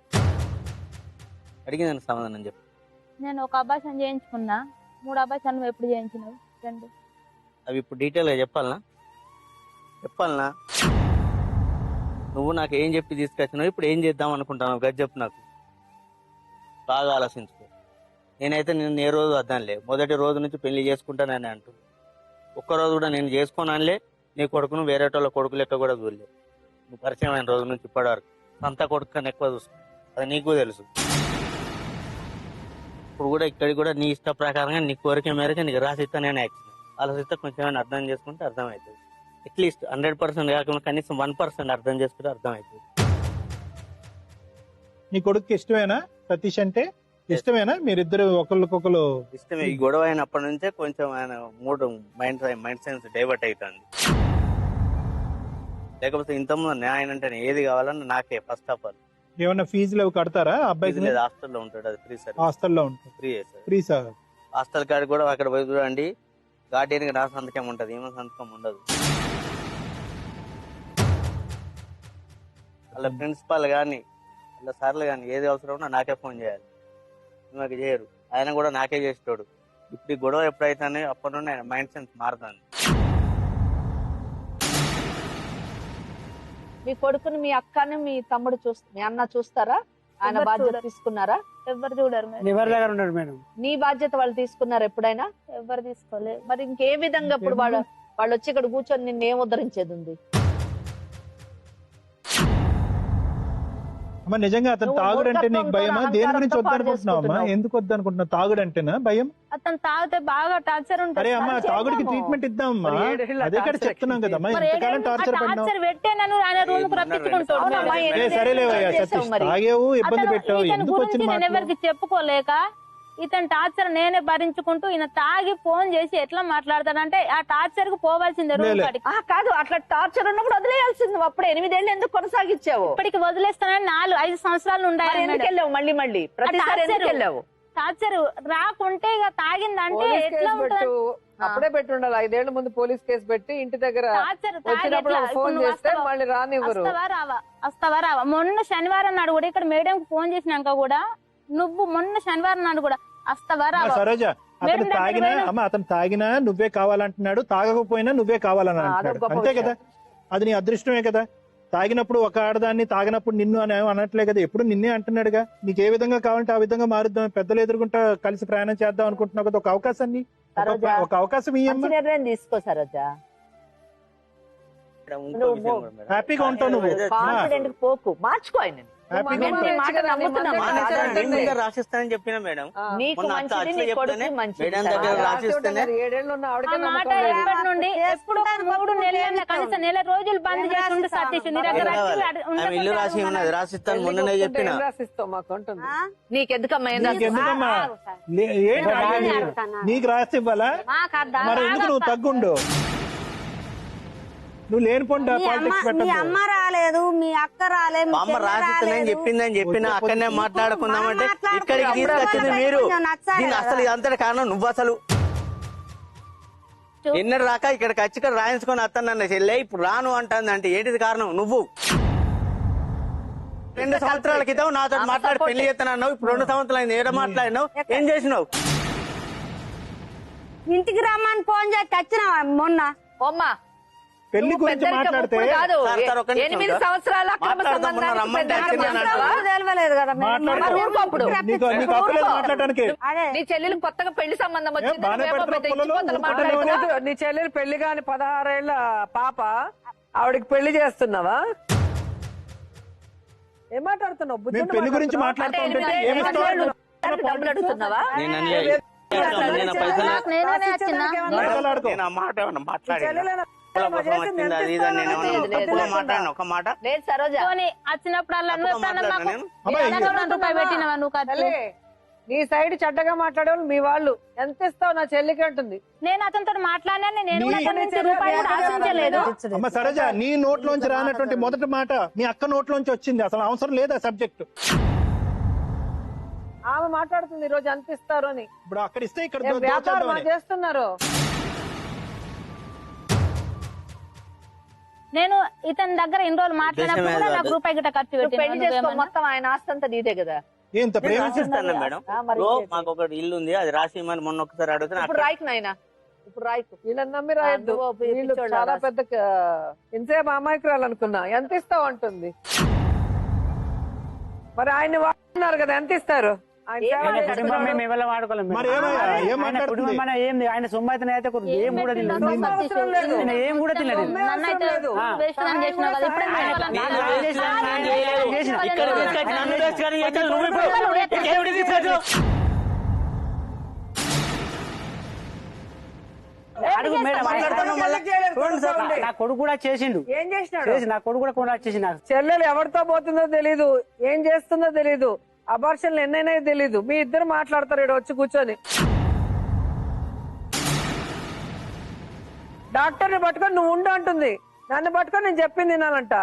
అడిగిందని సమాధానం చెప్పు. నేను ఒక అబార్షన్ చేయించుకున్నా, 3 అబార్షన్ నువ్వు ఎప్పుడు చేయించినావు? 2. అవి ఇప్పుడు డీటెయిల్ గా చెప్పాలనా? నువ్వు నాకు ఏం చెప్పి తీసుకొచ్చినావు, ఇప్పుడు ఏం చేద్దాం అనుకుంటాను గది చెప్పు నాకు. బాగా ఆలోచించుకో. నేనైతే నేను ఏ రోజు వద్దానులే, మొదటి రోజు నుంచి పెళ్లి చేసుకుంటానని అంటూ ఒక్కరోజు కూడా నేను చేసుకోనానులే. నీ కొడుకును వేరేటోళ్ళ కొడుకు లెక్క కూడా చూడలే. నువ్వు పరిచయం అయిన రోజు నుంచి ఇప్పటి వరకు సొంత కొడుకు కన్నా ఎక్కువ చూసుకో, అది నీకు తెలుసు. ఇప్పుడు కూడా ఇక్కడికి కూడా నీ ఇష్ట ప్రకారంగా నీ కోరిక మేరకు నీకు రాసిస్తా నేను యాక్షన్ ఆలోచిస్తే కొంచెం ఏమైనా అర్థం చేసుకుంటే అర్థమవుతుంది. అట్లీస్ట్ 100% కాకుండా కనీసం 1% అర్థం చేసుకుంటే అర్థమవుతుంది. నీ కొడుకు ఇష్టమేనా సతీష్ అంటే? ఇష్టమేనా? మీరిద్దరు ఒకరికొకరు ఇష్టమే. ఈ గొడవ అయినప్పటి నుంచే కొంచెం ఆయన మైండ్ సెన్స్ డైవర్ట్ అవుతుంది. లేకపోతే ఇంతకుముందు ఆయన అంటే ఏది కావాలన్నా నాకే ఫస్ట్ ఆఫ్ ఆల్. ఏమన్నా ఫీజులు అవి కడతారా అబ్బాయికి? లేదు, హాస్టల్లో ఉంటాడు, అది ఫ్రీ సార్. హాస్టల్లో ఉంటాడు. Free sir. హాస్టల్ కాడ కూడా అక్కడ పోయి చూడండి, గార్డియన్ కి నా సంతకం ఉంటది, ఏమో సంతకం ఉండదు. వాళ్ళ ప్రిన్సిపాల్ గాని వాళ్ళ సార్లు గాని ఏది అవసరం ఉన్నా నాకే ఫోన్ చేయాలి, నాకు చేయరు. ఆయన కూడా నాకే చేసేటోడు. ఇప్పుడు ఈ గొడవ ఎప్పుడైతే అప్పటి నుండి ఆయన మైండ్ సెన్స్ మారుతుంది. మీ కొడుకుని మీ అక్కని మీ తమ్ముడు మీ అన్న చూస్తారా? ఆయన ఎవరు బాధ్యత చూడరు. తీసుకున్నారా? ఎవరు చూడరు మేడం. ఎవరి దగ్గర ఉన్నాడు మేడం? నీ బాధ్యత వాళ్ళు తీసుకున్నారు ఎప్పుడైనా? ఎవరు తీసుకోలేదు. మరి ఇంకే విధంగా ఇప్పుడు వాళ్ళు వచ్చి ఇక్కడ కూర్చొని నిన్ను ఏం ఉద్ధరించేది ఉంది? అమ్మా నిజంగా అతను నువ్వు తాగుడంటే నీకు మూర్ఖత్వంతో, భయమా? దేని గురించి అహంకారంతో వద్దనుకుంటున్నావు అమ్మా? పాడు ఎందుకు వద్దనుకుంటున్నావు? తాగుడంటేనా భయం? అతను తాగితే బాగా టార్చర్ అరే ఉంటుంది. అమ్మా చేద్దాము. తాగుడికి ట్రీట్మెంట్ ఇద్దామమ్మా. మరి 7 ఏళ్ళ అదే ఇక్కడ టార్చర్ చెప్తున్నాం కదమ్మా, మరి ఎంతకాలం టార్చర్ పడినావు? టార్చర్ పెట్టే నన్ను ఆయన రూమ్ కు రప్పించుకుంటాడు. అవునమ్మా, మేడం. ఎనిమిది సరేలేవయ్యా ఏళ్ళు సతీష్, మరి. తాగేవు ఇబ్బంది అతను పెట్టావు, ఇతని ఎందుకు గురించి వచ్చిన నేను మాటలు? ఎవరికి చెప్పుకోలేక ఇతను టార్చర్ నేనే భరించుకుంటూ ఈయన తాగి ఫోన్ చేసి ఎట్లా మాట్లాడతాడంటే ఆ టార్చర్ కు పోవాల్సిందే రూమ్ లే. కాడికి. కాదు, అట్లా టార్చర్ ఉన్నప్పుడు వదిలేయాల్సింది. అప్పుడు 8 ఏళ్ళు ఎందుకు కొనసాగించావు? ఇప్పటికి వదిలేస్తానని 4-5 సంవత్సరాలు మరి ఉండాలి ఎందుకు మేడం. వెళ్ళావు మళ్ళీ ప్రతిసారి ఎందుకు టార్చర్. వెళ్ళావు? టార్చర్ రాకుంటే ఇక తాగిందంటే పోలీస్ ఎట్లా కేసు ఉంటుంది? పెట్టు, అప్పుడే పెట్టుండాలి. 5 ఏళ్ల ముందు పోలీస్ కేసు పెట్టి ఇంటి దగ్గర టార్చర్ వచ్చినప్పుడు ఫోన్ చేస్తే మళ్ళీ రానివ్వరు. వస్తావా రావా? మొన్న శనివారం నాడు కూడా ఇక్కడ మేడం కు ఫోన్ చేసినాక కూడా నువ్వు మొన్న శనివారం నాడు కూడా వస్తావా రావా? సరోజ అతను మేడం దగ్గర తాగినా పోయినా- అమ్మ అతను తాగినా నువ్వే కావాలంటున్నాడు, తాగకపోయినా నువ్వే కావాలని అంటున్నాడు. అదొక గొప్ప అంతే విషయం. కదా? అది నీ అదృష్టమే కదా. తాగినప్పుడు ఒక ఆడదాన్ని, తాగినప్పుడు నిన్ను అని అనట్లే కదా, ఎప్పుడు నిన్నే అంటున్నాడుగా. నీకు ఏ విధంగా కావాలంటే ఆ విధంగా మారుద్దాం, పెద్దలు ఎదుర్కొంటా కలిసి ప్రయాణం చేద్దాం అనుకుంటున్నావు కదా. ఒక అవకాశాన్ని సరోజా, ఒక అవకాశం ఇయ్యమ్మా. మంచి నిర్ణయం తీసుకో సరోజా. మేడం, ఇంకో నువ్వు విషయం కూడా మేడం. హ్యాపీగా ఉంటావు నువ్వు. కాన్ఫిడెంట్ పోకు, మార్చుకో ఆయన. హ్యాపీగా మేము నీ మాట నమ్ముతున్నాం. నేను ముందే రాసిస్తానని చెప్పిన మేడం. నీకు మొన్న మంచిది, అట్లా నీ చెప్తేనే కొడుకు మంచిది. మేడం దగ్గర సరోజా. రాసిస్తేనే 7 ఏళ్ళు ఉన్న ఆ ఆవిడకే మాట నమ్మకం లేదు. ఎప్పటి నుండి ఎప్పుడు 3 నెలల కనీసం నెల రోజులు బంద్ చేస్తుండే సతీష్ నీ దగ్గర ఆమె ఇల్లు రాసి ఉన్నది, రాసిస్తాను మొన్ననే చెప్పిన. ఏం రాసిస్తావు మాకు అంటుంది. నీకెందుకమ్మా ఏం రాసి- నీకెందుకమ్మా? ఏంటి నీకు రాసి ఇవ్వాలా? మరి ఎందుకు నువ్వు తగ్గుండు? నువ్వు లేనిపోండి పాలిటిక్స్ మీ పెట్టద్దు. అమ్మ రాలేదు, మీ అక్క రాలేదు, మీ మా అమ్మ చెల్లి రాసిస్తానని రాలేదు. చెప్పిందని చెప్పిన అక్కడనే మాట్లాడుకుందామంటే మాట్లాడుకుందాం. ఇక్కడికి తీసుకొచ్చింది మీరు. కొంచెం నచ్చాలి దీని అసలు ఇదంతా కారణం నువ్వు. అసలు ఎన్నడు రాక ఇక్కడికి వచ్చి ఇక్కడ రాయించుకొని వస్తానన్న చెల్లె ఇప్పుడు రాను అంటుంది అంటే ఏంటిది కారణం? నువ్వు 2 సంవత్సరాల క్రితం నాతో మాట్లాడి పెళ్లి చేస్తానన్నావు, ఇప్పుడు 2 సంవత్సరాలు ఏడ మాట్లాడినావు, ఏం చేసినావు? ఇంటికి రమ్మని ఫోన్ చేసి వచ్చినావా మొన్న? అమ్మా, పెళ్లి నువ్వు గురించి పెద్దరికం మాట్లాడితే ఇప్పుడు కాదు. సార్, ఒక్క నిమిషం 8 సార్. సంవత్సరాల అక్రమ మాట్లాడదాం, మొన్న సంబంధానికి రమ్మంటే పెద్దరికం వచ్చిందని అంటావా? ఎవరు తెలియలేదు కదా మేడం. మాట్లాడు. మరి ఊరుకో అప్పుడు. నీకు అక్కర్లేదు మాట్లాడడానికి. అదే నీ చెల్లెలు కొత్తగా పెళ్లి సంబంధం ఏ, వచ్చింది, బాగానే నువ్వేమో పెడుతున్నావు పెద్ద పుల్లలు, ఇచ్చిపోతలు ఊరుకుంటూనే మాట్లాడుతున్నావు. నీ చెల్లెలు పెళ్లి కాని 16 ఏళ్ల పాప ఆవిడకి పెళ్లి చేస్తున్నావా? ఏం మాట్లాడుతున్నావు? మేము బుద్ధుండి పెళ్లి గురించి మాట్లాడుతున్నావా? మాట్లాడుతూ ఉంటే అంటే ఏమిస్తావు? డబ్బులు అడుగుతున్నావా? నేను అనలే. నేను ఆ పైసలు నేనే వచ్చిన పైసలు ఆడుకో. నేను ఆ మాట ఏమన్నా ఈ మాట్లాడినా? చెల్లెలు కుల కోసం వచ్చింది అది ఇది అని నేను ఏమన్నా లేదు, లేదు, తప్పుగా లేదు. మాట్లాడినా ఒక మాట? లేదు సరోజ, పోనీ వచ్చినప్పుడల్లా నువ్వు తప్పుగా ఎప్పుడన్నా మాకు మాట్లాడినా నేను? అబ్బాయి, ఏదైనా ఒక రూపాయి పెట్టినవా నువ్వు ఖర్చు? తల్లి, నీ సైడ్ చెడ్డగా మాట్లాడేవాళ్ళు మీ వాళ్ళు. ఎంత ఇస్తావు నా చెల్లికి అంటుంది. నేను అతనితో మాట్లాడినా నేను కూడా నీ- అతని నుంచి రూపాయి కూడా ఆశించలేదు. అమ్మ సరోజ, నీ నోట్లోంచి రానటువంటి మొదటి మాట మీ అక్క నోట్లోంచి వచ్చింది. అసలు అవసరం లేదా సబ్జెక్ట్? ఆమె మాట్లాడుతుంది ఈ రోజు ఎంత ఇస్తారు అని. ఇప్పుడు అక్కడ ఇస్తే ఇక్కడ ఏం వ్యాపారం దోచేద్దామని. చేస్తున్నారు? నేను ఇతని దగ్గర ఇన్ని రోజులు మాట్లాడినప్పుడు కూడా నాకు రూపాయి గిట్ట ఖర్చు నువ్వు పెళ్లి చేసుకో, పెట్టిన మొత్తం ఆయన ఆస్తి అంతా నీదే కదా. ఏంత ప్రేమించి రాసిస్తాను మేడం. ఆ, మరి ఓ, ఇంకేంటి? మాకు ఒకటి ఇల్లు ఉంది, అది రాసి ఇమ్మని మొన్న ఒకసారి అడిగితే ఇప్పుడు రాయికు నాయన, ఇప్పుడు రాయికు. వీళ్ళని నమ్మి రాయొద్దు. నువ్వు వీళ్ళు పిచ్చోళ్ళ చాలా రాసి. పెద్ద ఇంతసేపు అమాయకురాలు అనుకున్నా. ఎంత ఇస్తావు అంటుంది. మరి ఆయన్ని వాడుతున్నారు కదా, ఎంత ఇస్తారు? ఆయన ఏం సేవ ఆయన మాట్లాడుతున్నాడు? కుటుంబం చేస్తున్నాడు. మేము ఎవరు వాడుకోలేం మరి మేడం. ఏమయ్యా? ఏం ఆయన మాట్లాడుతుంది? కుటుంబం మన ఏం ఆయన సొమ్మైతే అయితే ఏం కూడా తెలియదు. అవసరం లేదు. నేను ఏం కూడా తెలియదు. నన్ను అయితే లేదు. వేస్ట్ అని చేసినావు కదా, ఇప్పుడే ఆయన మాట్లాడాలి. నేను ఏం చేసినా, నేను ఏం చేసినా. ఇక్కడ తీసుకొచ్చి నన్ను తీసుకొని ఎక్కడ నువ్వు ఇప్పుడు ఏమిటి తీసుకొచ్చావు? అడుగు మేడం, మాట్లాడుతున్నావు మళ్ళా. చూడండి సార్, నా కొడుకు కూడా చేసిండు. ఏం చేసినాడు? చేసి నా కొడుకు కూడా కొనాలి చేసి నాకు. చెల్లెలు ఎవరితో పోతుందో తెలీదు, ఏం చేస్తుందో తెలీదు, అబార్షన్లు ఎన్నైనా తెలీదు. మీ ఇద్దరు మాట్లాడతారు ఇక్కడ వచ్చి కూర్చొని. డాక్టర్ని పట్టుకొని నువ్వు ఉండు అంటుంది, నన్ను పట్టుకొని నేను చెప్పింది తినాలంట.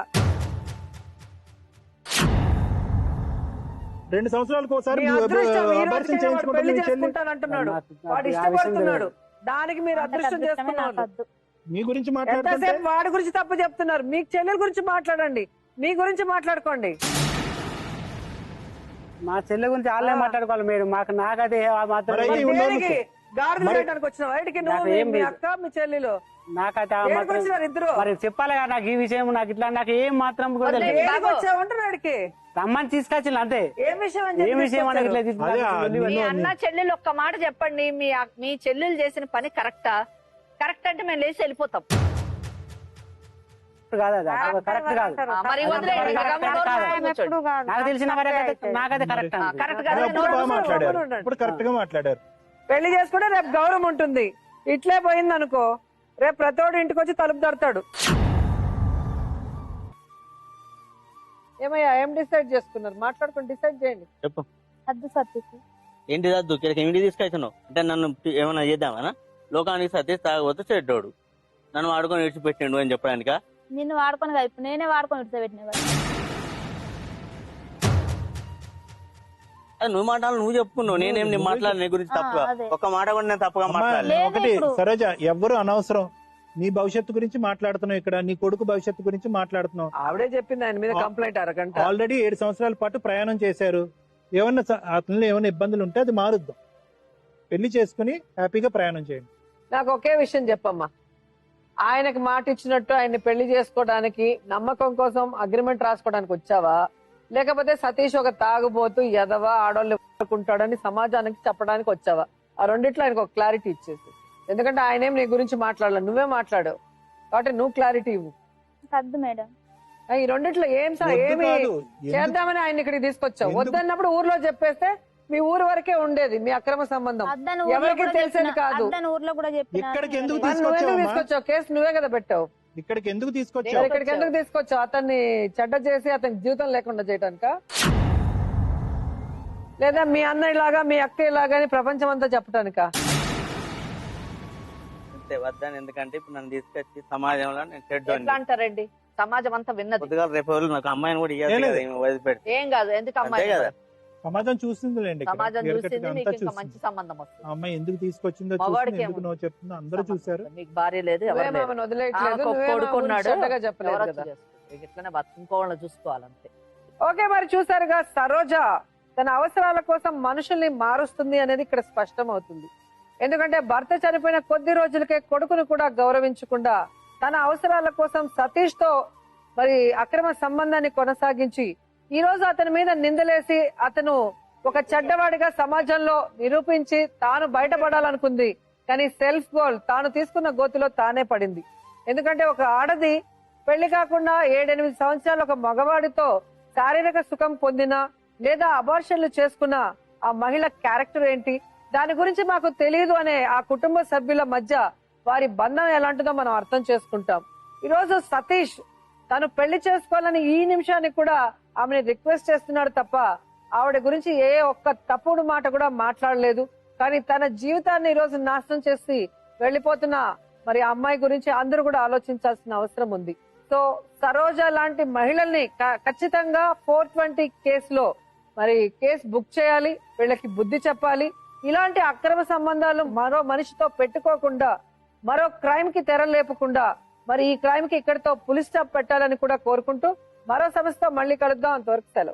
2 సంవత్సరాలకు ఒకసారి మీ అదృష్టం, ఈ అబార్షన్ రోజుకైనా వాడు చేయించుకుంటుంది పెళ్లి మీ చెల్లి. చేసుకుంటానంటున్నాడు. నాకు వాడు ఆ విషయం ఇష్టపడుతున్నాడు, తెలియదు. దానికి మీరు అదృష్టం చేసుకున్నారు. మీ గురించి మాట్లాడుతుంటే ఎంతసేపు వాడి గురించి తప్పు చెప్తున్నారు? మీ చెల్లెల గురించి మాట్లాడండి, మీ గురించి మాట్లాడుకోండి. మా చెల్లె గురించి వాళ్ళే మాట్లాడుకోవాలి మీరు. నాకైతే ఆ మాత్రం మరి మరి ఈ ఉండవు దేనికి? గాడిద మరి- వేయడానికి వచ్చిన వాడికి నువ్వు నాకు ఏం మీ లేదు. అక్క మీ చెల్లెలు నాకైతే ఆ దేనికి మాత్రం వచ్చినారు ఇద్దరు? మరి చెప్పాలి కదా నాకు ఈ విషయం. నాకు ఇట్లా నాకు ఏం మాత్రం కూడా వదిలే. తెలియదు. దేనికి వచ్చావంటారు వాడికి? రమ్మని తీసుకొచ్చింది అంతే. ఏం విషయం అని ఏ చెప్పి విషయం అనేది ఇట్లా తీసుకొచ్చారు? తీసుకొచ్చి మీ అన్న చెల్లెలు ఒక్క మాట చెప్పండి, మీ చెల్లెలు చేసిన పని కరెక్టా? కరెక్ట్ అంటే మేము లేచి వెళ్ళిపోతాం. కాదు అది కరెక్ట్ కాదు. మరి వదిలేయండి, కరెక్ట్ గమ్మున నోరు కాదు. మూసుకొని కూర్చోండి. నాకు తెలిసిన వరకు నాకైతే కరెక్ట్ ఆ, కరెక్ట్ కాదు. ఇప్పుడు నోరు బాగా మూసుకొని మాట్లాడారు. ఉండండి. ఇప్పుడు కరెక్ట్ గా మాట్లాడారు. పెళ్లి చేసుకుంటే రేపు గౌరవం ఉంటుంది. ఇట్లే పోయింది అనుకో, రేపు ప్రతోడు ఇంటికి వచ్చి తలుపు తడతాడు. ఏమయ్యా, ఏం డిసైడ్ చేసుకున్నారు? మాట్లాడుకుని డిసైడ్ చేయండి. చెప్పు అద్దు సత్యకి ఏంటి వద్దు, ఇక్కడికి ఏమిటి తీసుకొచ్చినావు? అంటే నన్ను ఏమైనా చేద్దామనా? లోకానికి సతీష్ తాగబోతే చెడ్డోడు, నన్ను వాడుకొని విడిచిపెట్టిండు అని చెప్పడానికా? నిన్ను వాడుకొని కాదు, ఇప్పుడు నేనే వాడుకొని విడిచిపెట్టిన కదా. అది నువ్వు మాట్లాడాలి, నువ్వు చెప్పుకున్నావు. నేనేం నేను మాట్లాడాలి నీ గురించి తప్పుగా? అదే. ఒక్క మాట కూడా నేను తప్పుగా అమ్మా, మాట్లాడలేదు. లేదు ఒకటి ఇప్పుడు. సరోజ, ఎవ్వరు అనవసరం. నీ భవిష్యత్తు గురించి మాట్లాడుతున్నావు ఇక్కడ, నీ కొడుకు భవిష్యత్తు గురించి మాట్లాడుతున్నావు. ఆవిడే చెప్పింది ఆయన మీద కంప్లైంట్ అరగంట. ఆల్రెడీ 7 సంవత్సరాల పాటు ప్రయాణం చేశారు. ఏమన్నా అతనిలో ఏమైనా ఇబ్బందులు ఉంటే అది మారుద్దాం. పెళ్లి చేసుకుని హ్యాపీగా ప్రయాణం చేయండి. నాకు ఒకే విషయం చెప్పమ్మా, ఆయనకి మాట ఇచ్చినట్టు ఆయన్ని పెళ్లి చేసుకోవడానికి నమ్మకం కోసం అగ్రిమెంట్ రాసుకోవడానికి వచ్చావా, లేకపోతే సతీష్ ఒక తాగుబోతూ ఎదవా ఆడవాళ్ళు వాడుకుంటాడని సమాజానికి చెప్పడానికి వచ్చావా? ఆ రెండిట్లో ఆయనకు ఒక క్లారిటీ ఇచ్చేసి. ఎందుకంటే ఆయనేం నీ గురించి మాట్లాడలేదు, నువ్వే మాట్లాడావు కాబట్టి నువ్వు క్లారిటీ ఇవ్వు. వద్దు మేడం. ఈ రెండిట్లో వద్దు ఏమి కాదు. చేద్దామని ఆయన ఇక్కడికి తీసుకొచ్చావు. ఎందుకు? వద్దన్నప్పుడు ఊర్లో చెప్పేస్తే మీ ఊరు వరకే ఉండేది మీ అక్రమ సంబంధం, అద్దని ఊర్లో ఎవరికి కూడా తెలిసేది చెప్పిన, కాదు. అద్దని ఊర్లో కూడా చెప్పిన. ఇక్కడికి ఎందుకు మరి నువ్వెందుకు తీసుకొచ్చావమ్మా? తీసుకొచ్చావు? కేసు నువ్వే కదా పెట్టావు. ఇక్కడికి ఎందుకు మరి తీసుకొచ్చావు? ఇక్కడికి ఎందుకు తీసుకొచ్చావు? అతన్ని చెడ్డ చేసి అతని జీవితం లేకుండా చేయటానికా? లేదా మీ అన్నయ్య లాగా మీ అక్క ఇలాగా అని ప్రపంచం అంతా చెప్పటానికా? అంతే వద్దని. ఎందుకంటే ఇప్పుడు నన్ను తీసుకొచ్చి సమాజంలో నేను చెడ్డోని. ఎట్లా అంటారండి? సమాజం అంతా విన్నది. కొద్దిగా రేపు రోజులు నాకు అమ్మాయిని కూడా ఇవ్వాలి కదా, ఈమె వదిలిపెడితే. ఏం కాదు, ఎందుకు అంతే అమ్మాయి? కదా. సమాజం చూసిందిలేండి ఇక్కడ. సమాజం Clear చూసింది, cut గా నీకు అంతా ఇంకా చూసింది. మంచి సంబంధం వస్తుంది. ఆ అమ్మాయి ఎందుకు తీసుకొచ్చిందో మగవాడికి చూసింది, ఎందుకు ఏముంది? నువ్వు చెప్తుందో అందరూ చూశారు. నీకు భార్య లేదు, ఎవరు నువ్వేమో లేరు. ఆమెను వదిలేయట్లేదు, ఆమెకు ఒక నువ్వేమో కొడుకున్నాడు, చెడ్డగా చెప్పలేదు ఎవరొచ్చి కదా. చేసుకో. నీకు ఇట్లనే ఇంకోళ్ళని చూసుకోవాలంతే. ఓకే, మరి చూసారుగా, సరోజ తన అవసరాల కోసం మనుషుల్ని మారుస్తుంది అనేది ఇక్కడ స్పష్టం అవుతుంది. ఎందుకంటే భర్త చనిపోయిన కొద్ది రోజులకే కొడుకును కూడా గౌరవించకుండా తన అవసరాల కోసం సతీష్ తో మరి అక్రమ సంబంధాన్ని కొనసాగించి ఈ రోజు అతని మీద నిందలేసి అతను ఒక చెడ్డవాడిగా సమాజంలో నిరూపించి తాను బయటపడాలనుకుంది. కానీ సెల్ఫ్ గోల్, తాను తీసుకున్న గోతిలో తానే పడింది. ఎందుకంటే ఒక ఆడది పెళ్లి కాకుండా 7-8 సంవత్సరాలు ఒక మగవాడితో శారీరక సుఖం పొందినా లేదా అబార్షన్లు చేసుకున్న ఆ మహిళ క్యారెక్టర్ ఏంటి, దాని గురించి మాకు తెలియదు అనే ఆ కుటుంబ సభ్యుల మధ్య వారి బంధం ఎలాంటిదో మనం అర్థం చేసుకుంటాం. ఈరోజు సతీష్ తను పెళ్లి చేసుకోవాలని ఈ నిమిషానికి కూడా ఆమెని రిక్వెస్ట్ చేస్తున్నాడు తప్ప ఆవిడ గురించి ఏ ఒక్క తప్పుడు మాట కూడా మాట్లాడలేదు. కానీ తన జీవితాన్ని ఈ రోజు నాశనం చేసి వెళ్ళిపోతున్న మరి ఆ అమ్మాయి గురించి అందరూ కూడా ఆలోచించాల్సిన అవసరం ఉంది. సో సరోజ లాంటి మహిళల్ని ఖచ్చితంగా 420 కేసులో మరి కేసు బుక్ చేయాలి, వీళ్ళకి బుద్ధి చెప్పాలి. ఇలాంటి అక్రమ సంబంధాలు మరో మనిషితో పెట్టుకోకుండా, మరో క్రైమ్ కి తెర లేపకుండా మరి ఈ క్రైమ్ కి ఇక్కడితో పులి స్టాప్ పెట్టాలని కూడా కోరుకుంటూ మరో సమస్యతో మళ్ళీ కలుద్దాం. అంతవరకు సెలవు.